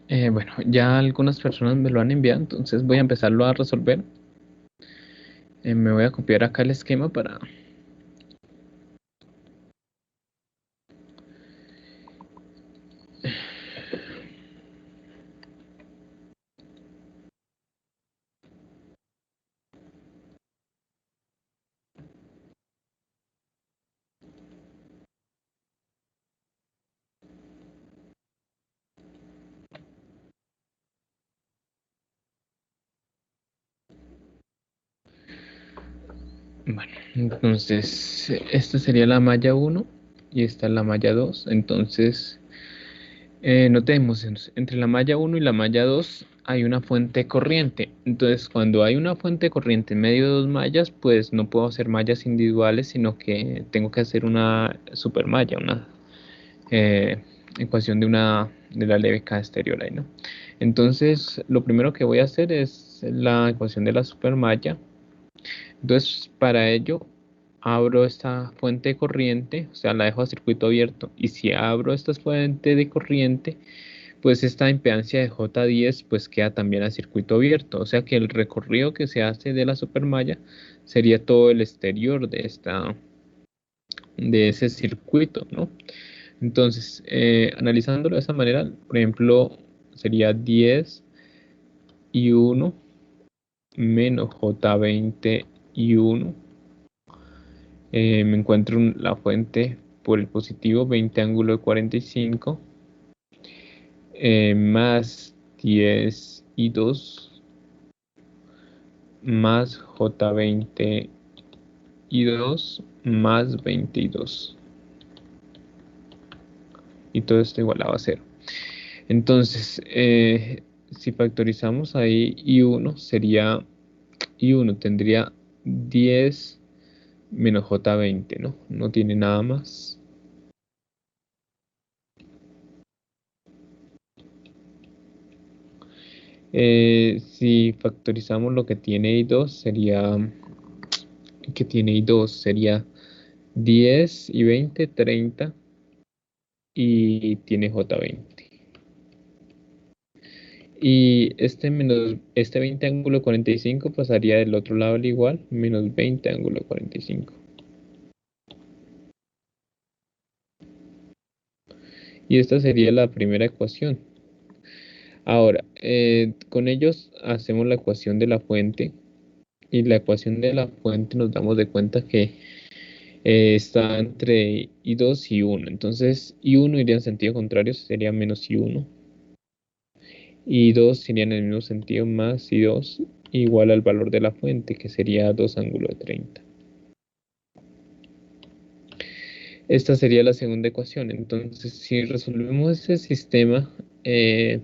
Speaker 1: Bueno, ya algunas personas me lo han enviado, entonces voy a empezarlo a resolver. Me voy a copiar acá el esquema para... Bueno, entonces esta sería la malla 1 y esta es la malla 2. Entonces, notemos, entre la malla 1 y la malla 2 hay una fuente corriente. Entonces, cuando hay una fuente corriente en medio de dos mallas, pues no puedo hacer mallas individuales, sino que tengo que hacer una supermalla, una eh, ecuación de la leve K exterior ahí, ¿no? Entonces, lo primero que voy a hacer es la ecuación de la supermalla. Entonces, para ello, abro esta fuente de corriente, o sea, la dejo a circuito abierto. Y si abro esta fuente de corriente, pues esta impedancia de J10 pues queda también a circuito abierto. O sea que el recorrido que se hace de la supermalla sería todo el exterior de ese circuito, ¿no? Entonces, analizándolo de esa manera, por ejemplo, sería 10 y 1 menos J20 y 1. Me encuentro la fuente por el positivo 20 ángulo de 45 más 10 y 2 más J20 y 2 más 22. Y todo esto igualado a 0. Entonces, si factorizamos ahí I1 sería, I1 tendría 10 menos J20, ¿no? No tiene nada más. Si factorizamos lo que tiene I2 sería, sería 10 y 20, 30 y tiene J20. Y este 20 ángulo 45 pasaría del otro lado al igual, menos 20 ángulo 45. Y esta sería la primera ecuación. Ahora, con ellos hacemos la ecuación de la fuente. Y la ecuación de la fuente nos damos de cuenta que está entre I2 y 1. Entonces, I1 iría en sentido contrario, sería menos I1. Y 2 iría en el mismo sentido, más I2, igual al valor de la fuente, que sería 2 ángulo de 30. Esta sería la segunda ecuación. Entonces, si resolvemos ese sistema de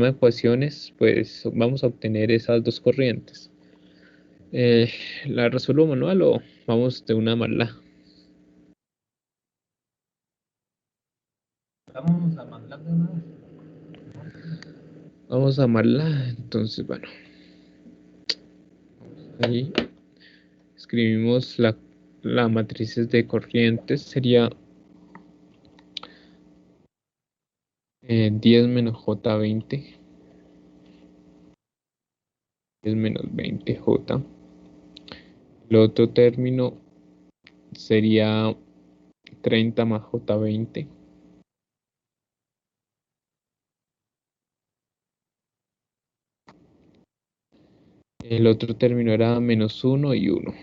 Speaker 1: ecuaciones, pues vamos a obtener esas dos corrientes. ¿La resuelvo manual o vamos de una mala?
Speaker 4: Vamos a mandarle una vez.
Speaker 1: Vamos a amarla. Entonces, bueno, ahí escribimos la matrices de corrientes. Sería 10 menos J20. 10 menos 20J. El otro término sería 30 más J20. El otro término era menos 1 y 1.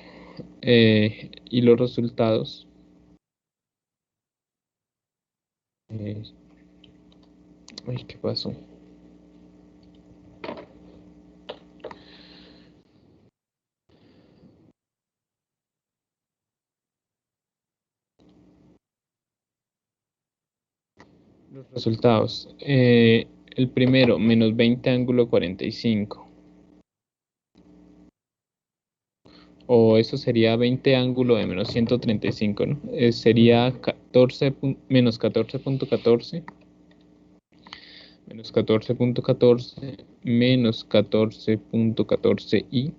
Speaker 1: Y los resultados. Ay, ¿qué pasó? Los resultados. El primero, menos 20 ángulo 45. O eso sería 20 ángulo de menos 135, ¿no? Sería 14, menos 14.14. Menos 14.14 menos 14.14 y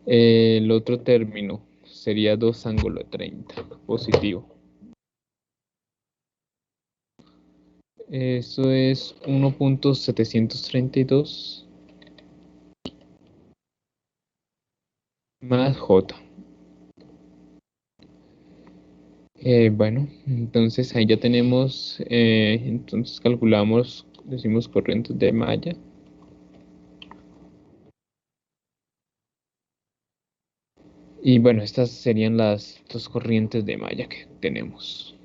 Speaker 1: el otro término sería 2 ángulo de 30 positivo. Eso es 1.732 más J. Bueno, entonces ahí ya tenemos, entonces calculamos, decimos corrientes de malla. Y bueno, estas serían las dos corrientes de malla que tenemos.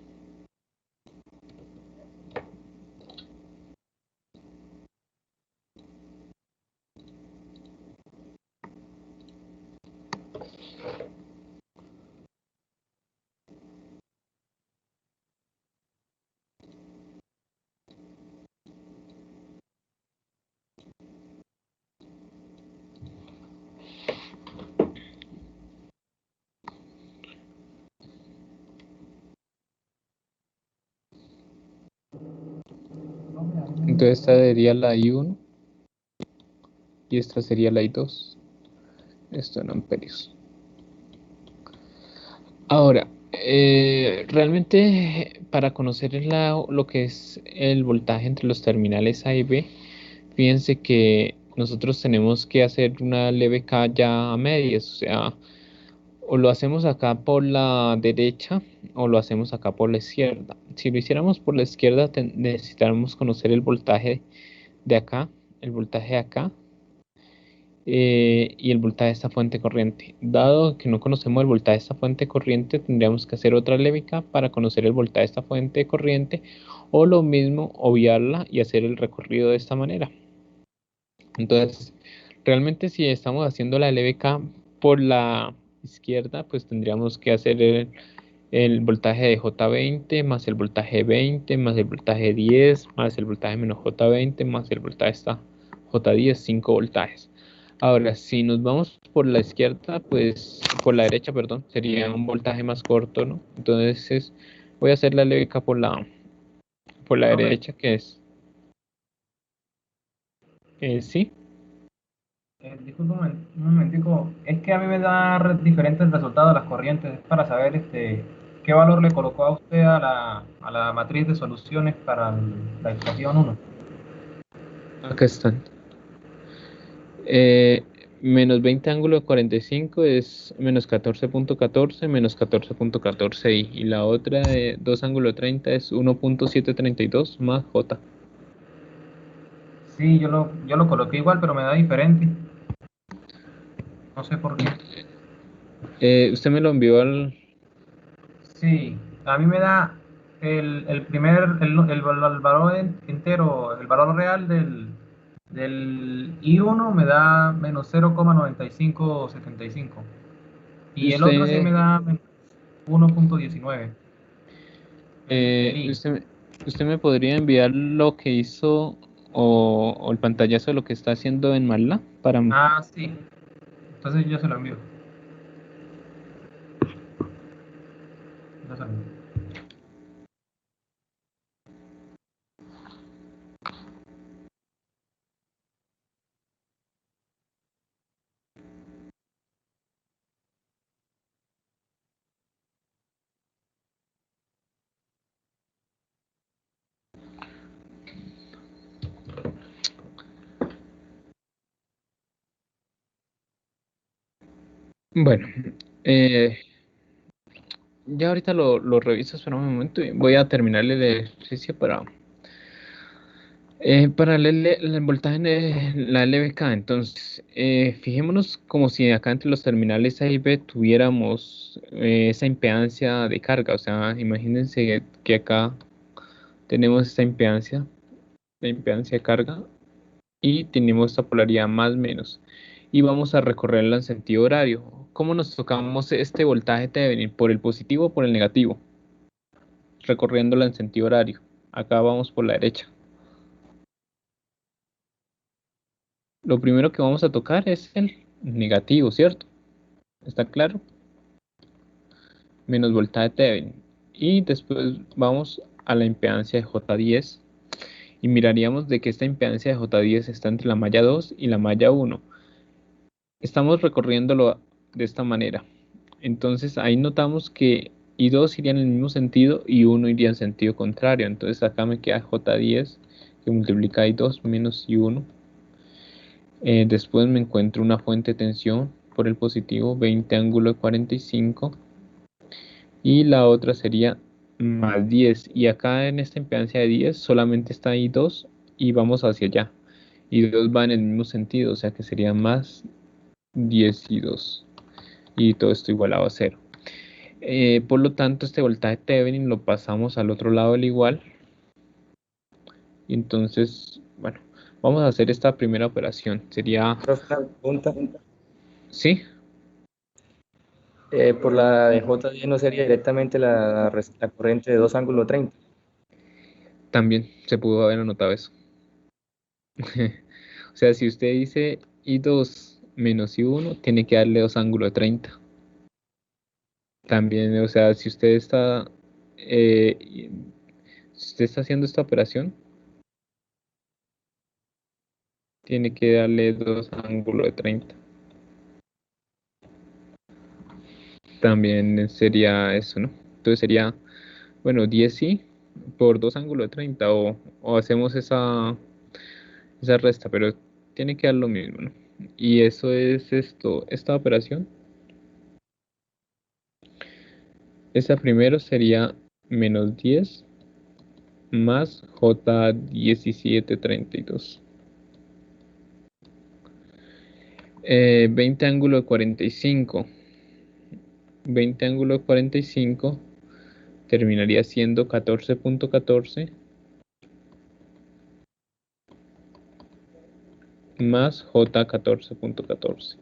Speaker 1: Entonces esta sería la I1 y esta sería la I2. Esto en amperios. Ahora, realmente para conocer lo que es el voltaje entre los terminales A y B, fíjense que nosotros tenemos que hacer una leve ya a medias, o sea, o lo hacemos acá por la derecha o lo hacemos acá por la izquierda. Si lo hiciéramos por la izquierda, necesitáramos conocer el voltaje de acá, el voltaje de acá, y el voltaje de esta fuente corriente. Dado que no conocemos el voltaje de esta fuente corriente, tendríamos que hacer otra lévica para conocer el voltaje de esta fuente corriente, o lo mismo, obviarla y hacer el recorrido de esta manera. Entonces, realmente si estamos haciendo la LBK por la izquierda, pues tendríamos que hacer el voltaje de J20 más el voltaje 20 más el voltaje 10 más el voltaje menos J20 más el voltaje esta J10, 5 voltajes. Ahora, si nos vamos por la izquierda, pues por la derecha, perdón, sería un voltaje más corto, ¿no? Entonces voy a hacer la LBK por la
Speaker 4: Profe,
Speaker 1: derecha, que es, sí.
Speaker 4: disculpe un momentico, es que a mí me da diferentes resultados las corrientes, es para saber qué valor le colocó a usted a la matriz de soluciones para la ecuación 1.
Speaker 1: Acá están. Eh, Menos 20 ángulo de 45 es menos 14.14 menos 14.14 y la otra de 2 ángulo de 30 es 1.732 más J.
Speaker 4: Sí, yo lo coloqué igual, pero me da diferente. No sé por qué.
Speaker 1: Usted me lo envió al...
Speaker 4: Sí, a mí me da el valor entero, el valor real del I1 me da menos 0,9575 y el otro sí
Speaker 1: Usted,
Speaker 4: me da menos 1,19 el I.
Speaker 1: usted, usted me podría enviar lo que hizo o el pantallazo de lo que está haciendo en MATLAB para...
Speaker 4: Ah, sí, entonces yo se lo envío. Yo se lo envío.
Speaker 1: Bueno, eh, ya ahorita lo reviso, espera un momento y voy a terminar el ejercicio para el voltaje de la LVK. Entonces, fijémonos como si acá entre los terminales A y B tuviéramos esa impedancia de carga. O sea, imagínense que acá tenemos esta impedancia, la impedancia de carga, y tenemos esta polaridad más menos. Y vamos a recorrerla en sentido horario. ¿Cómo nos tocamos este voltaje debe venir? ¿Por el positivo o por el negativo? Recorriéndola en sentido horario. Acá vamos por la derecha. Lo primero que vamos a tocar es el negativo, ¿cierto? ¿Está claro? Menos voltaje Thevenin. Y después vamos a la impedancia de J10 y miraríamos de que esta impedancia de J10 está entre la malla 2 y la malla 1. Estamos recorriéndolo de esta manera. Entonces ahí notamos que y 2 irían en el mismo sentido y uno iría en sentido contrario. Entonces acá me queda J10 que multiplica I2 menos I1. Después me encuentro una fuente de tensión por el positivo, 20 ángulo de 45. Y la otra sería más 10. Y acá en esta impedancia de 10 solamente está I2 y vamos hacia allá. Y 2 va en el mismo sentido, o sea que sería más 10 y 2. Y todo esto igualado a 0. Por lo tanto, este voltaje Thevenin lo pasamos al otro lado del igual. Entonces, bueno, vamos a hacer esta primera operación. Sería,
Speaker 6: Profe, una pregunta.
Speaker 1: ¿sí?
Speaker 6: Por la de J10 no sería directamente la corriente de 2 ángulo 30.
Speaker 1: También se pudo haber anotado eso. O sea, si usted dice I2 menos I1, tiene que darle 2 ángulos de 30. También, o sea, si usted está haciendo esta operación, tiene que darle 2 ángulos de 30. También sería eso, ¿no? Entonces sería, bueno, 10i por 2 ángulos de 30 o hacemos esa resta, pero tiene que dar lo mismo, ¿no? Y eso es esta operación. Esa primero sería menos 10 más J1732. 20 ángulo de 45. 20 ángulo de 45 terminaría siendo 14.14 más J14.14.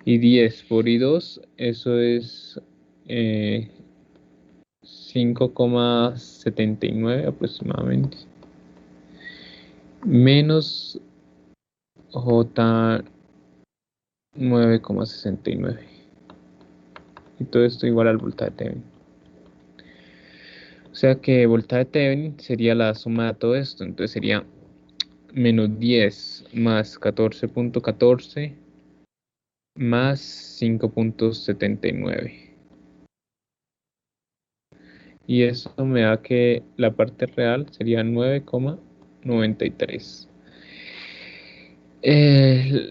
Speaker 1: Y 10 por I2, eso es 5,79 aproximadamente. Menos J9,69. Y todo esto igual al voltaje Thevenin. O sea que voltaje Thevenin sería la suma de todo esto. Entonces sería menos 10 más 14.14 más 5.79. Y eso me da que la parte real sería 9,93.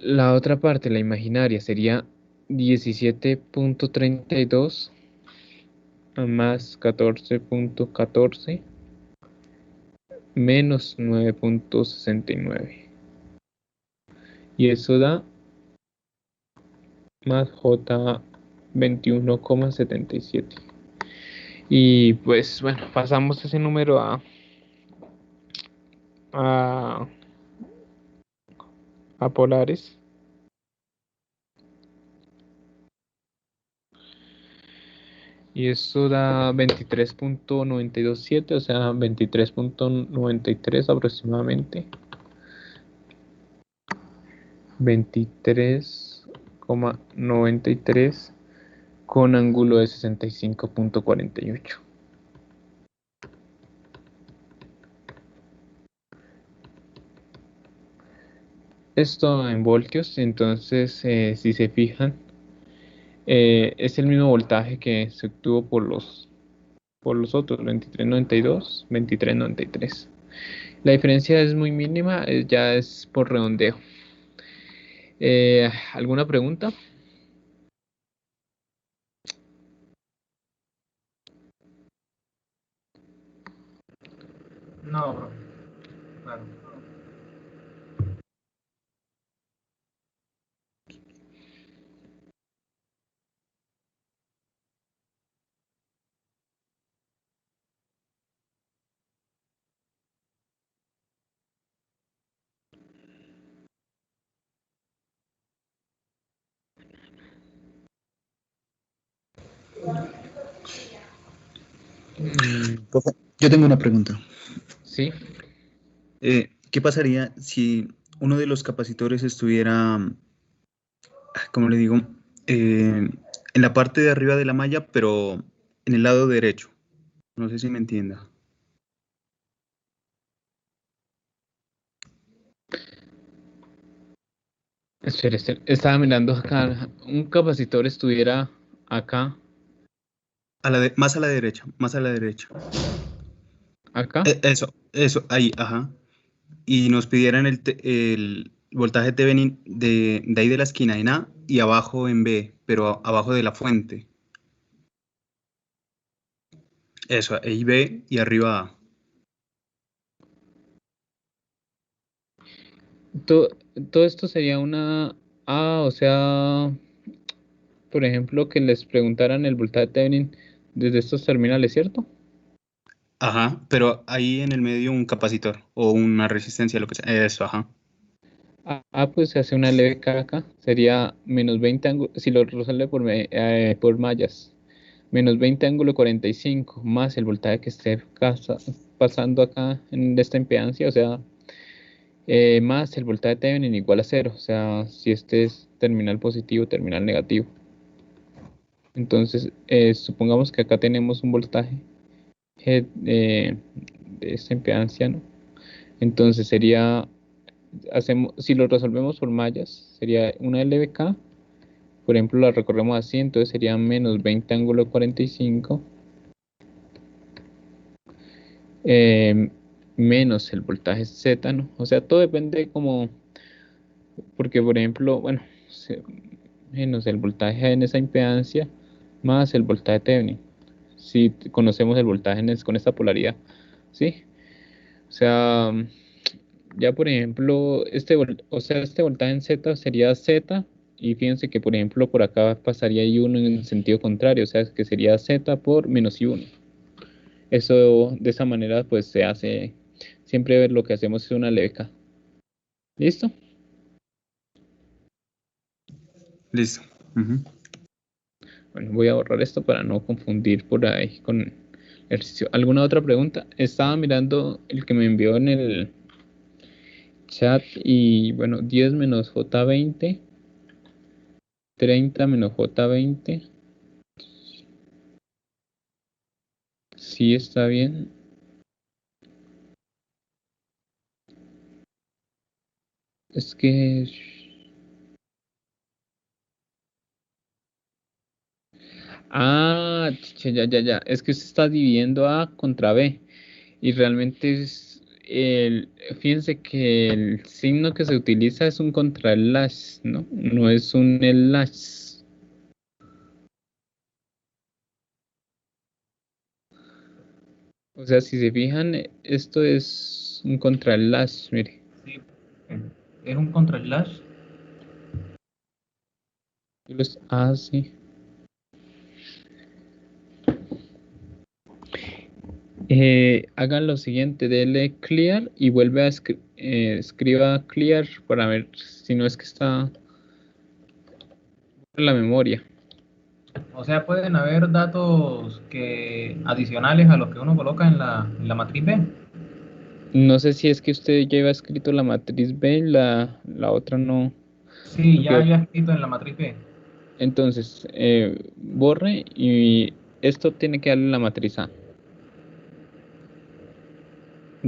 Speaker 1: La otra parte, la imaginaria, sería 17.32 más 14.14 menos 9.69. Y eso da más J 21,77. Y pues bueno, pasamos ese número a, a polares. Y eso da 23.927, o sea, 23.93 aproximadamente. 23,93 con ángulo de 65.48. Esto en voltios, entonces si se fijan, es el mismo voltaje que se obtuvo por los otros, 2392, 2393. La diferencia es muy mínima, ya es por redondeo. ¿Alguna pregunta?
Speaker 4: No, profe. Claro.
Speaker 7: Profe, yo tengo una pregunta.
Speaker 1: Sí.
Speaker 7: ¿Qué pasaría si uno de los capacitores estuviera, como le digo, en la parte de arriba de la malla, pero en el lado derecho? No sé si me entienda.
Speaker 1: Espera, estaba mirando acá. Un capacitor estuviera acá
Speaker 7: Más a la derecha, más a la derecha.
Speaker 1: Acá.
Speaker 7: Eso, ahí, ajá. Y nos pidieran el voltaje Thevenin de ahí de la esquina en A y abajo en B, pero abajo de la fuente. Eso, ahí B y arriba A.
Speaker 1: To- Todo esto sería una A, o sea, por ejemplo, que les preguntaran el voltaje Thevenin desde estos terminales, ¿cierto?
Speaker 7: Ajá, pero ahí en el medio un capacitor o una resistencia, lo que sea. Eso, ajá.
Speaker 1: Pues se hace una LBK acá, sería menos 20 ángulo, si lo resuelve por mallas, menos 20 ángulo 45, más el voltaje que esté pasando acá en esta impedancia, o sea, más el voltaje Thevenin igual a cero, o sea, si este es terminal positivo, terminal negativo. Entonces, supongamos que acá tenemos un voltaje de esta impedancia, ¿no? Entonces si lo resolvemos por mallas, sería una LBK, por ejemplo, la recorremos así, entonces sería menos 20 ángulo 45, eh, menos el voltaje Z, ¿no? O sea, todo depende como, porque por ejemplo, bueno, menos el voltaje en esa impedancia, más el voltaje Thevenin, si conocemos el voltaje con esta polaridad, ¿sí? O sea, ya por ejemplo, este voltaje en Z sería Z, y fíjense que por ejemplo por acá pasaría I1 en el sentido contrario, o sea que sería Z por menos I1. Eso de esa manera pues se hace, siempre ver lo que hacemos es una LBK. ¿Listo?
Speaker 7: Listo. Ujú.
Speaker 1: Bueno, voy a borrar esto para no confundir por ahí con el ejercicio. ¿Alguna otra pregunta? Estaba mirando el que me envió en el chat y bueno, 10 menos J20, 30 menos J20. Sí, está bien. Es que... chicha, ya, ya, ya. Es que usted está dividiendo A contra B. Y realmente fíjense que el signo que se utiliza es un contrarlash, ¿no? No es un slash. O sea, si se fijan, esto es un contrarlash, mire.
Speaker 4: Sí, es un contraslash.
Speaker 1: Sí. Hagan lo siguiente, dele clear y vuelve a escriba clear para ver si no es que está en la memoria.
Speaker 4: O sea, pueden haber datos que adicionales a los que uno coloca en la matriz B.
Speaker 1: No sé si es que usted lleva escrito la matriz B, la otra no.
Speaker 4: Sí,
Speaker 1: Porque,
Speaker 4: ya escrito en la matriz B.
Speaker 1: entonces, borre y esto tiene que darle la matriz A.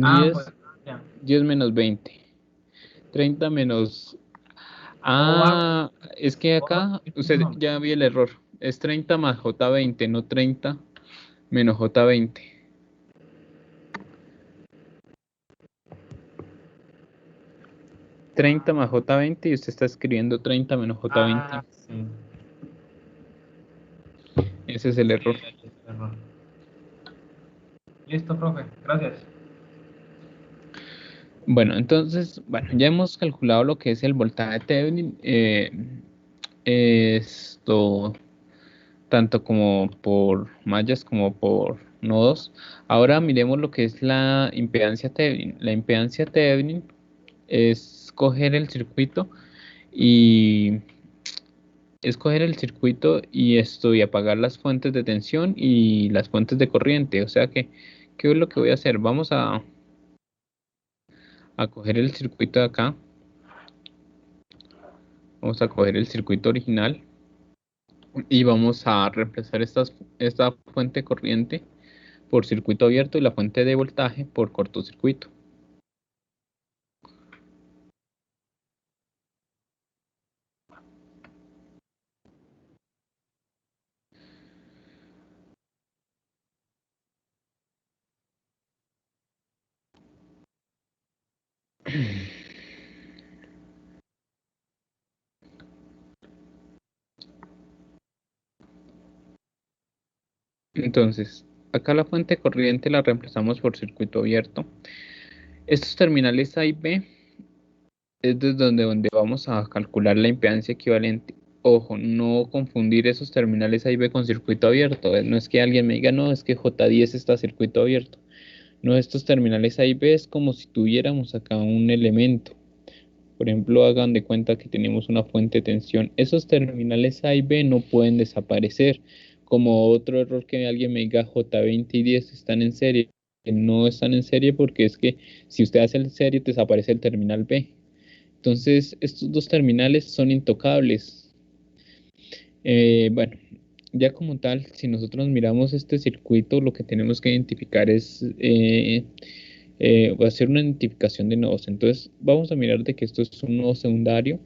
Speaker 4: Ah, pues
Speaker 1: 10,
Speaker 4: ya.
Speaker 1: 10 menos 20. 30 menos...
Speaker 4: O hago,
Speaker 1: Es que
Speaker 4: o hago-
Speaker 1: acá usted
Speaker 4: no.
Speaker 1: ya vi el error. Es 30 más J20, no 30 menos J20. 30 más J20 y usted está escribiendo 30 menos J20.
Speaker 4: Ah, sí.
Speaker 1: Ese es el
Speaker 4: Sí,
Speaker 1: error.
Speaker 4: ahí está el error. Listo, profe. Gracias.
Speaker 1: Bueno, entonces, bueno, ya hemos calculado lo que es el voltaje Thevenin. Esto, tanto como por mallas como por nodos. Ahora miremos lo que es la impedancia Thevenin. La impedancia Thevenin es coger el circuito y y apagar las fuentes de tensión y las fuentes de corriente. O sea que, ¿qué es lo que voy a hacer? Vamos a coger el circuito de acá. Vamos a coger el circuito original y vamos a reemplazar esta fuente corriente por circuito abierto y la fuente de voltaje por cortocircuito. Entonces, acá la fuente corriente la reemplazamos por circuito abierto. Estos terminales A y B es desde donde vamos a calcular la impedancia equivalente. Ojo, no confundir esos terminales A y B con circuito abierto. No es que alguien me diga, no, es que J10 está circuito abierto. No, estos terminales A y B es como si tuviéramos acá un elemento. Por ejemplo, hagan de cuenta que tenemos una fuente de tensión. Esos terminales A y B no pueden desaparecer. Como otro error que alguien me diga J20 y 10 están en serie. No están en serie porque es que si usted hace el serie desaparece el terminal B. Entonces, estos dos terminales son intocables. Bueno, ya como tal, si nosotros miramos este circuito, lo que tenemos que identificar es, va a ser una identificación de nodos. Entonces, vamos a mirar de que esto es un nodo secundario.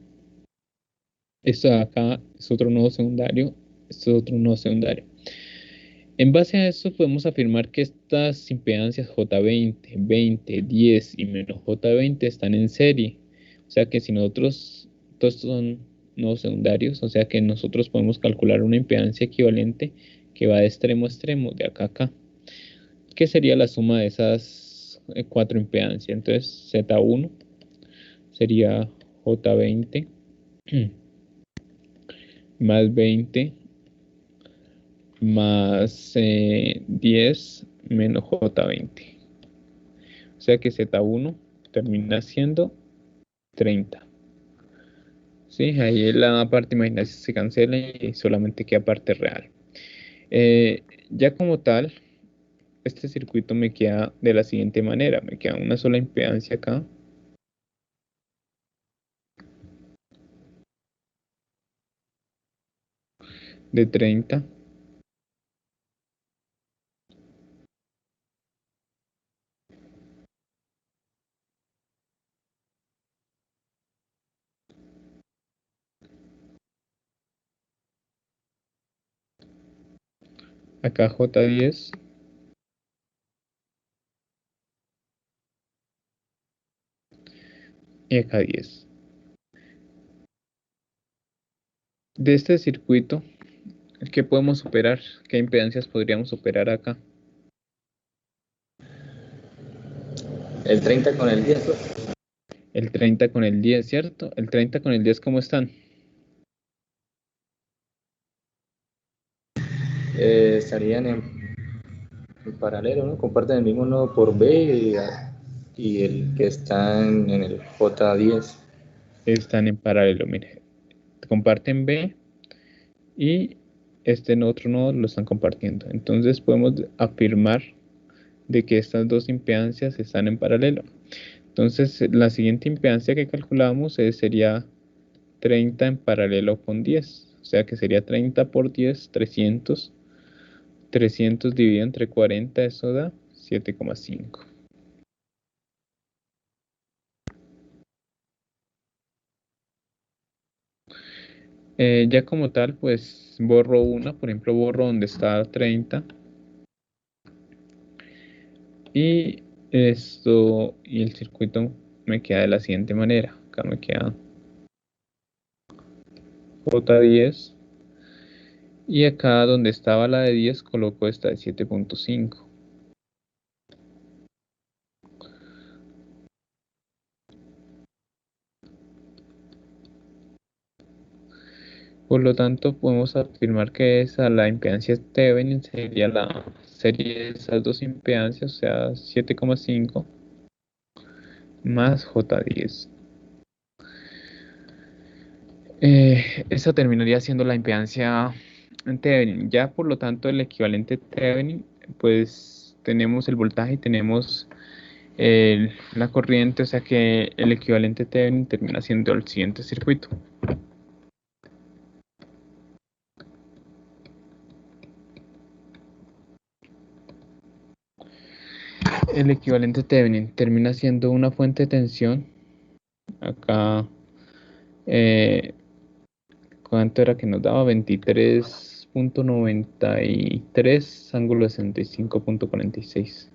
Speaker 1: Esto de acá es otro nodo secundario. Esto es otro nodo secundario. En base a eso podemos afirmar que estas impedancias J20, 20, 10 y menos J20 están en serie. O sea que si nosotros, todos estos son nodos secundarios, o sea que nosotros podemos calcular una impedancia equivalente que va de extremo a extremo, de acá a acá. ¿Qué sería la suma de esas cuatro impedancias? Entonces Z1 sería J20 más 20 más 10 menos J20. O sea que Z1 termina siendo 30. ¿Sí? Ahí la parte imaginaria se cancela y solamente queda parte real. Ya como tal, este circuito me queda de la siguiente manera. Me queda una sola impedancia acá. De 30. Acá J10. Y acá 10. De este circuito, ¿qué podemos operar? ¿Qué impedancias podríamos operar acá?
Speaker 6: El 30 con el 10, pues.
Speaker 1: El 30 con el 10, ¿cierto? El 30 con el 10, ¿cómo están?
Speaker 6: Estarían en paralelo, ¿no? Comparten el mismo nodo por B y el que está en el J10.
Speaker 1: Están en paralelo, mire. Comparten B y este otro nodo lo están compartiendo. Entonces podemos afirmar de que estas dos impedancias están en paralelo. Entonces la siguiente impedancia que calculamos sería 30 en paralelo con 10. O sea que sería 30 por 10, 300. 300 dividido entre 40, eso da 7,5. Ya como tal, pues borro una, por ejemplo, borro donde está 30. Y esto, y el circuito me queda de la siguiente manera. Acá me queda J10. Y acá donde estaba la de 10, coloco esta de 7,5. Por lo tanto, podemos afirmar que la impedancia Thevenin sería la serie de esas dos impedancias, o sea, 7,5 más J10. Esa terminaría siendo la impedancia Thevenin. Ya por lo tanto, el equivalente Thevenin, pues tenemos el voltaje y tenemos la corriente, o sea que el equivalente Thevenin termina siendo el siguiente circuito. El equivalente Thevenin termina siendo una fuente de tensión. Acá, ¿cuánto era que nos daba? 23,93, ángulo de 65,46.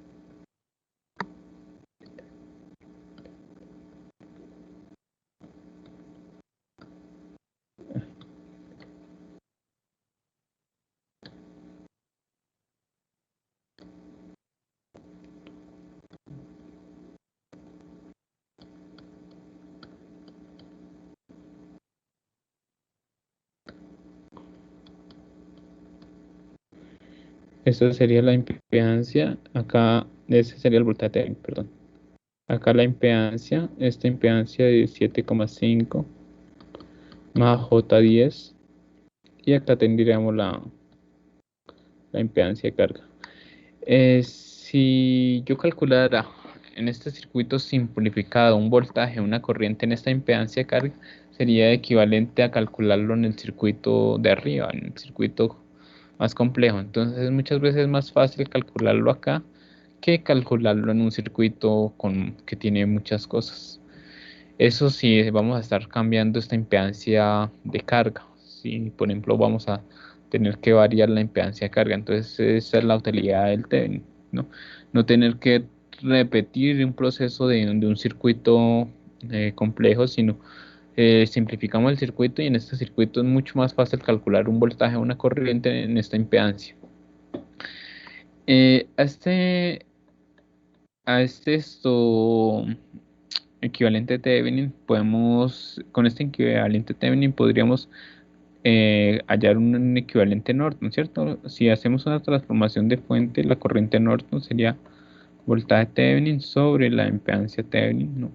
Speaker 1: Esta sería la impedancia. Acá, ese sería el voltaje Thevenin, perdón. Acá la impedancia, esta impedancia de 7,5 más J10. Y acá tendríamos la impedancia de carga. Si yo calculara en este circuito simplificado un voltaje, una corriente en esta impedancia de carga, sería equivalente a calcularlo en el circuito de arriba, en el circuito más complejo. Entonces muchas veces es más fácil calcularlo acá que calcularlo en un circuito que tiene muchas cosas. Eso sí, vamos a estar cambiando esta impedancia de carga. Si, por ejemplo, vamos a tener que variar la impedancia de carga, entonces esa es la utilidad del Thevenin, ¿no? No tener que repetir un proceso de un circuito complejo, sino simplificamos el circuito y en este circuito es mucho más fácil calcular un voltaje o una corriente en esta impedancia. A este equivalente Thevenin, con este equivalente Thevenin podríamos hallar un equivalente Norton, ¿cierto? Si hacemos una transformación de fuente, la corriente Norton sería voltaje Thevenin sobre la impedancia Thevenin, ¿no?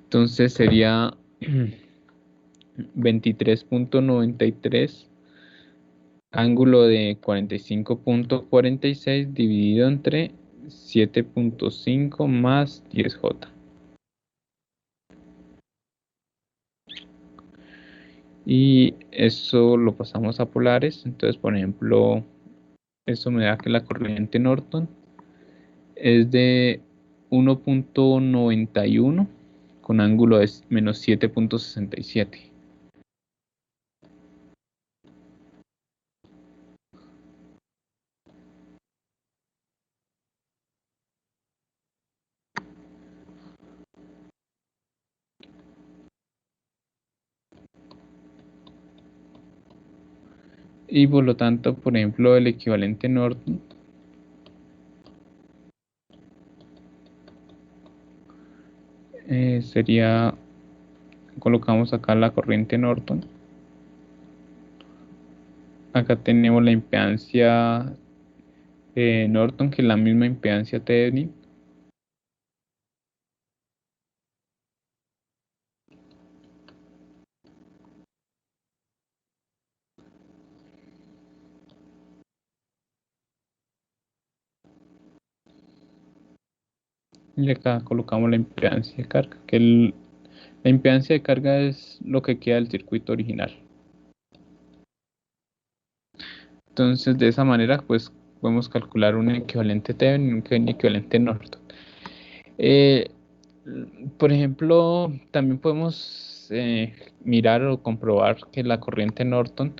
Speaker 1: Entonces sería 23.93 ángulo de 45.46 dividido entre 7.5 más 10J. Y eso lo pasamos a polares. Entonces, por ejemplo, eso me da que la corriente Norton es de 1.91 con ángulo de menos 7.67. Y por lo tanto, por ejemplo, el equivalente Norton sería, colocamos acá la corriente Norton. Acá tenemos la impedancia Norton, que es la misma impedancia Thevenin. Y acá colocamos la impedancia de carga, que la impedancia de carga es lo que queda del circuito original. Entonces, de esa manera, pues podemos calcular un equivalente Thevenin y un equivalente Norton. Por ejemplo, también podemos mirar o comprobar que la corriente Norton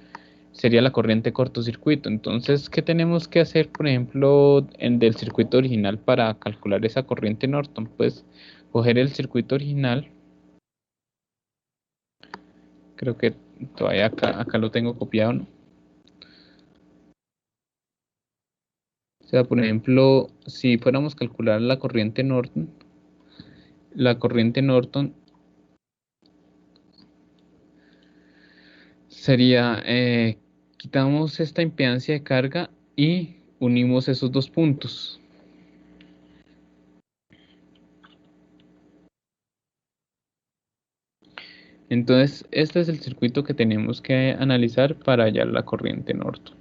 Speaker 1: sería la corriente cortocircuito. Entonces, ¿qué tenemos que hacer, por ejemplo, del circuito original para calcular esa corriente Norton? Pues coger el circuito original. Creo que todavía acá lo tengo copiado, ¿no? O sea, por ejemplo, si fuéramos a calcular la corriente Norton sería, quitamos esta impedancia de carga y unimos esos dos puntos. Entonces, este es el circuito que tenemos que analizar para hallar la corriente Norton.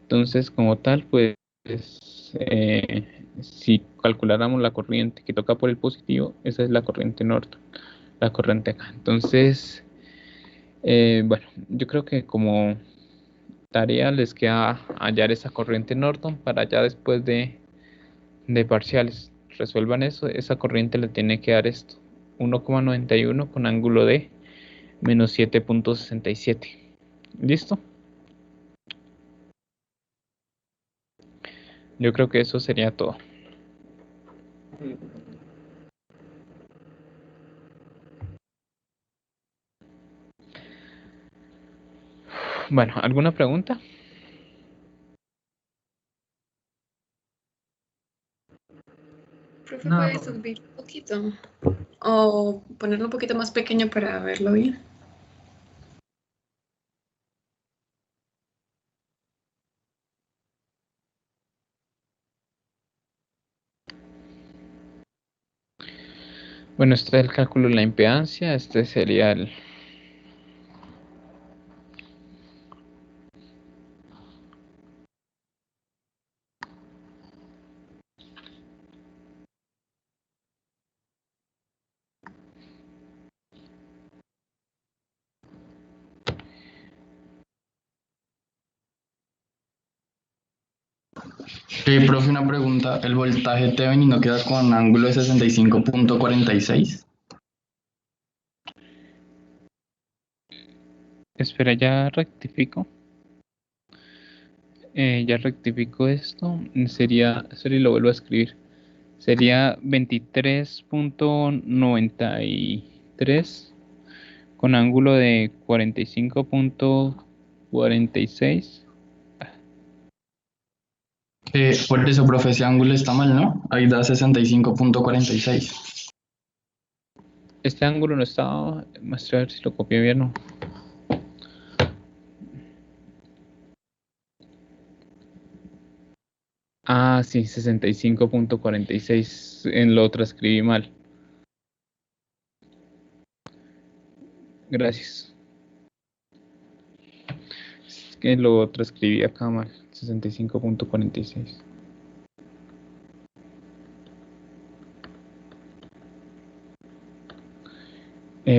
Speaker 1: Entonces, como tal, pues, si calculáramos la corriente que toca por el positivo, esa es la corriente Norton, la corriente acá. Entonces, bueno, yo creo que como tarea les queda hallar esa corriente Norton para ya después de parciales resuelvan eso. Esa corriente le tiene que dar esto, 1,91 con ángulo de menos 7.67. ¿Listo? Yo creo que eso sería todo. Bueno, ¿alguna pregunta?
Speaker 3: Profe,
Speaker 4: No,
Speaker 3: ¿puede
Speaker 4: profe.
Speaker 3: subir un poquito? O ponerlo un poquito más pequeño para verlo bien.
Speaker 1: Bueno, este es el cálculo de la impedancia, este sería el...
Speaker 8: Profe, una pregunta. ¿El voltaje Thevenin no queda con ángulo de 65,46?
Speaker 1: Espera, ya rectifico. Ya rectifico esto. Sería, sorry, lo vuelvo a escribir. Sería 23.93 con ángulo de 45.46.
Speaker 8: Por eso, profe, ese ángulo está mal, ¿no? Ahí da 65,46.
Speaker 1: Este ángulo no estaba. Vamos a ver si lo copié bien o no. Ah, sí, 65.46. En lo otro escribí mal. Gracias. Es que lo otro escribí acá mal. 65.46.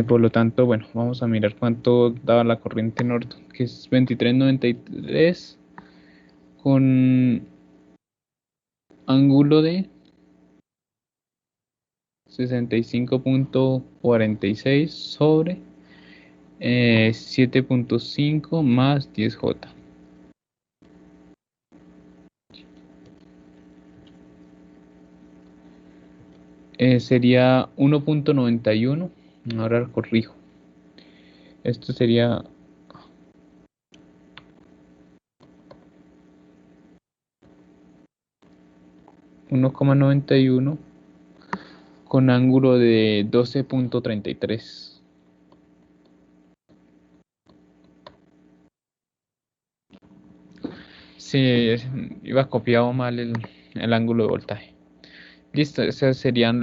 Speaker 1: Por lo tanto, bueno, vamos a mirar cuánto daba la corriente Norton, que es 23.93 con ángulo de 65.46 sobre 7.5 más 10J. Sería 1.91. Ahora corrijo. Esto sería 1,91 con ángulo de 12.33. Sí, iba copiado mal el ángulo de voltaje. Listo, esas serían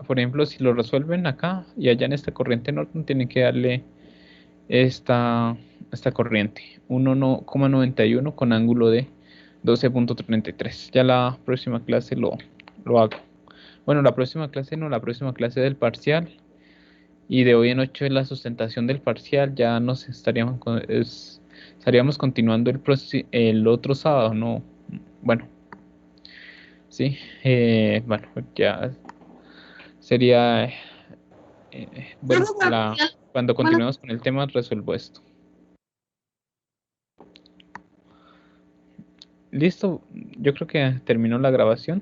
Speaker 1: por ejemplo, si lo resuelven acá y allá en esta corriente Norton, tienen que darle esta corriente, 1,91 con ángulo de 12.33. Ya la próxima clase lo hago. Bueno, la próxima clase no, la próxima clase del parcial. Y de hoy en 8 es la sustentación del parcial. Ya nos estaríamos continuando el otro sábado, ¿no? Bueno, sí. Bueno, ya sería... bueno, cuando continuemos con el tema resuelvo esto. Listo, yo creo que terminó la grabación.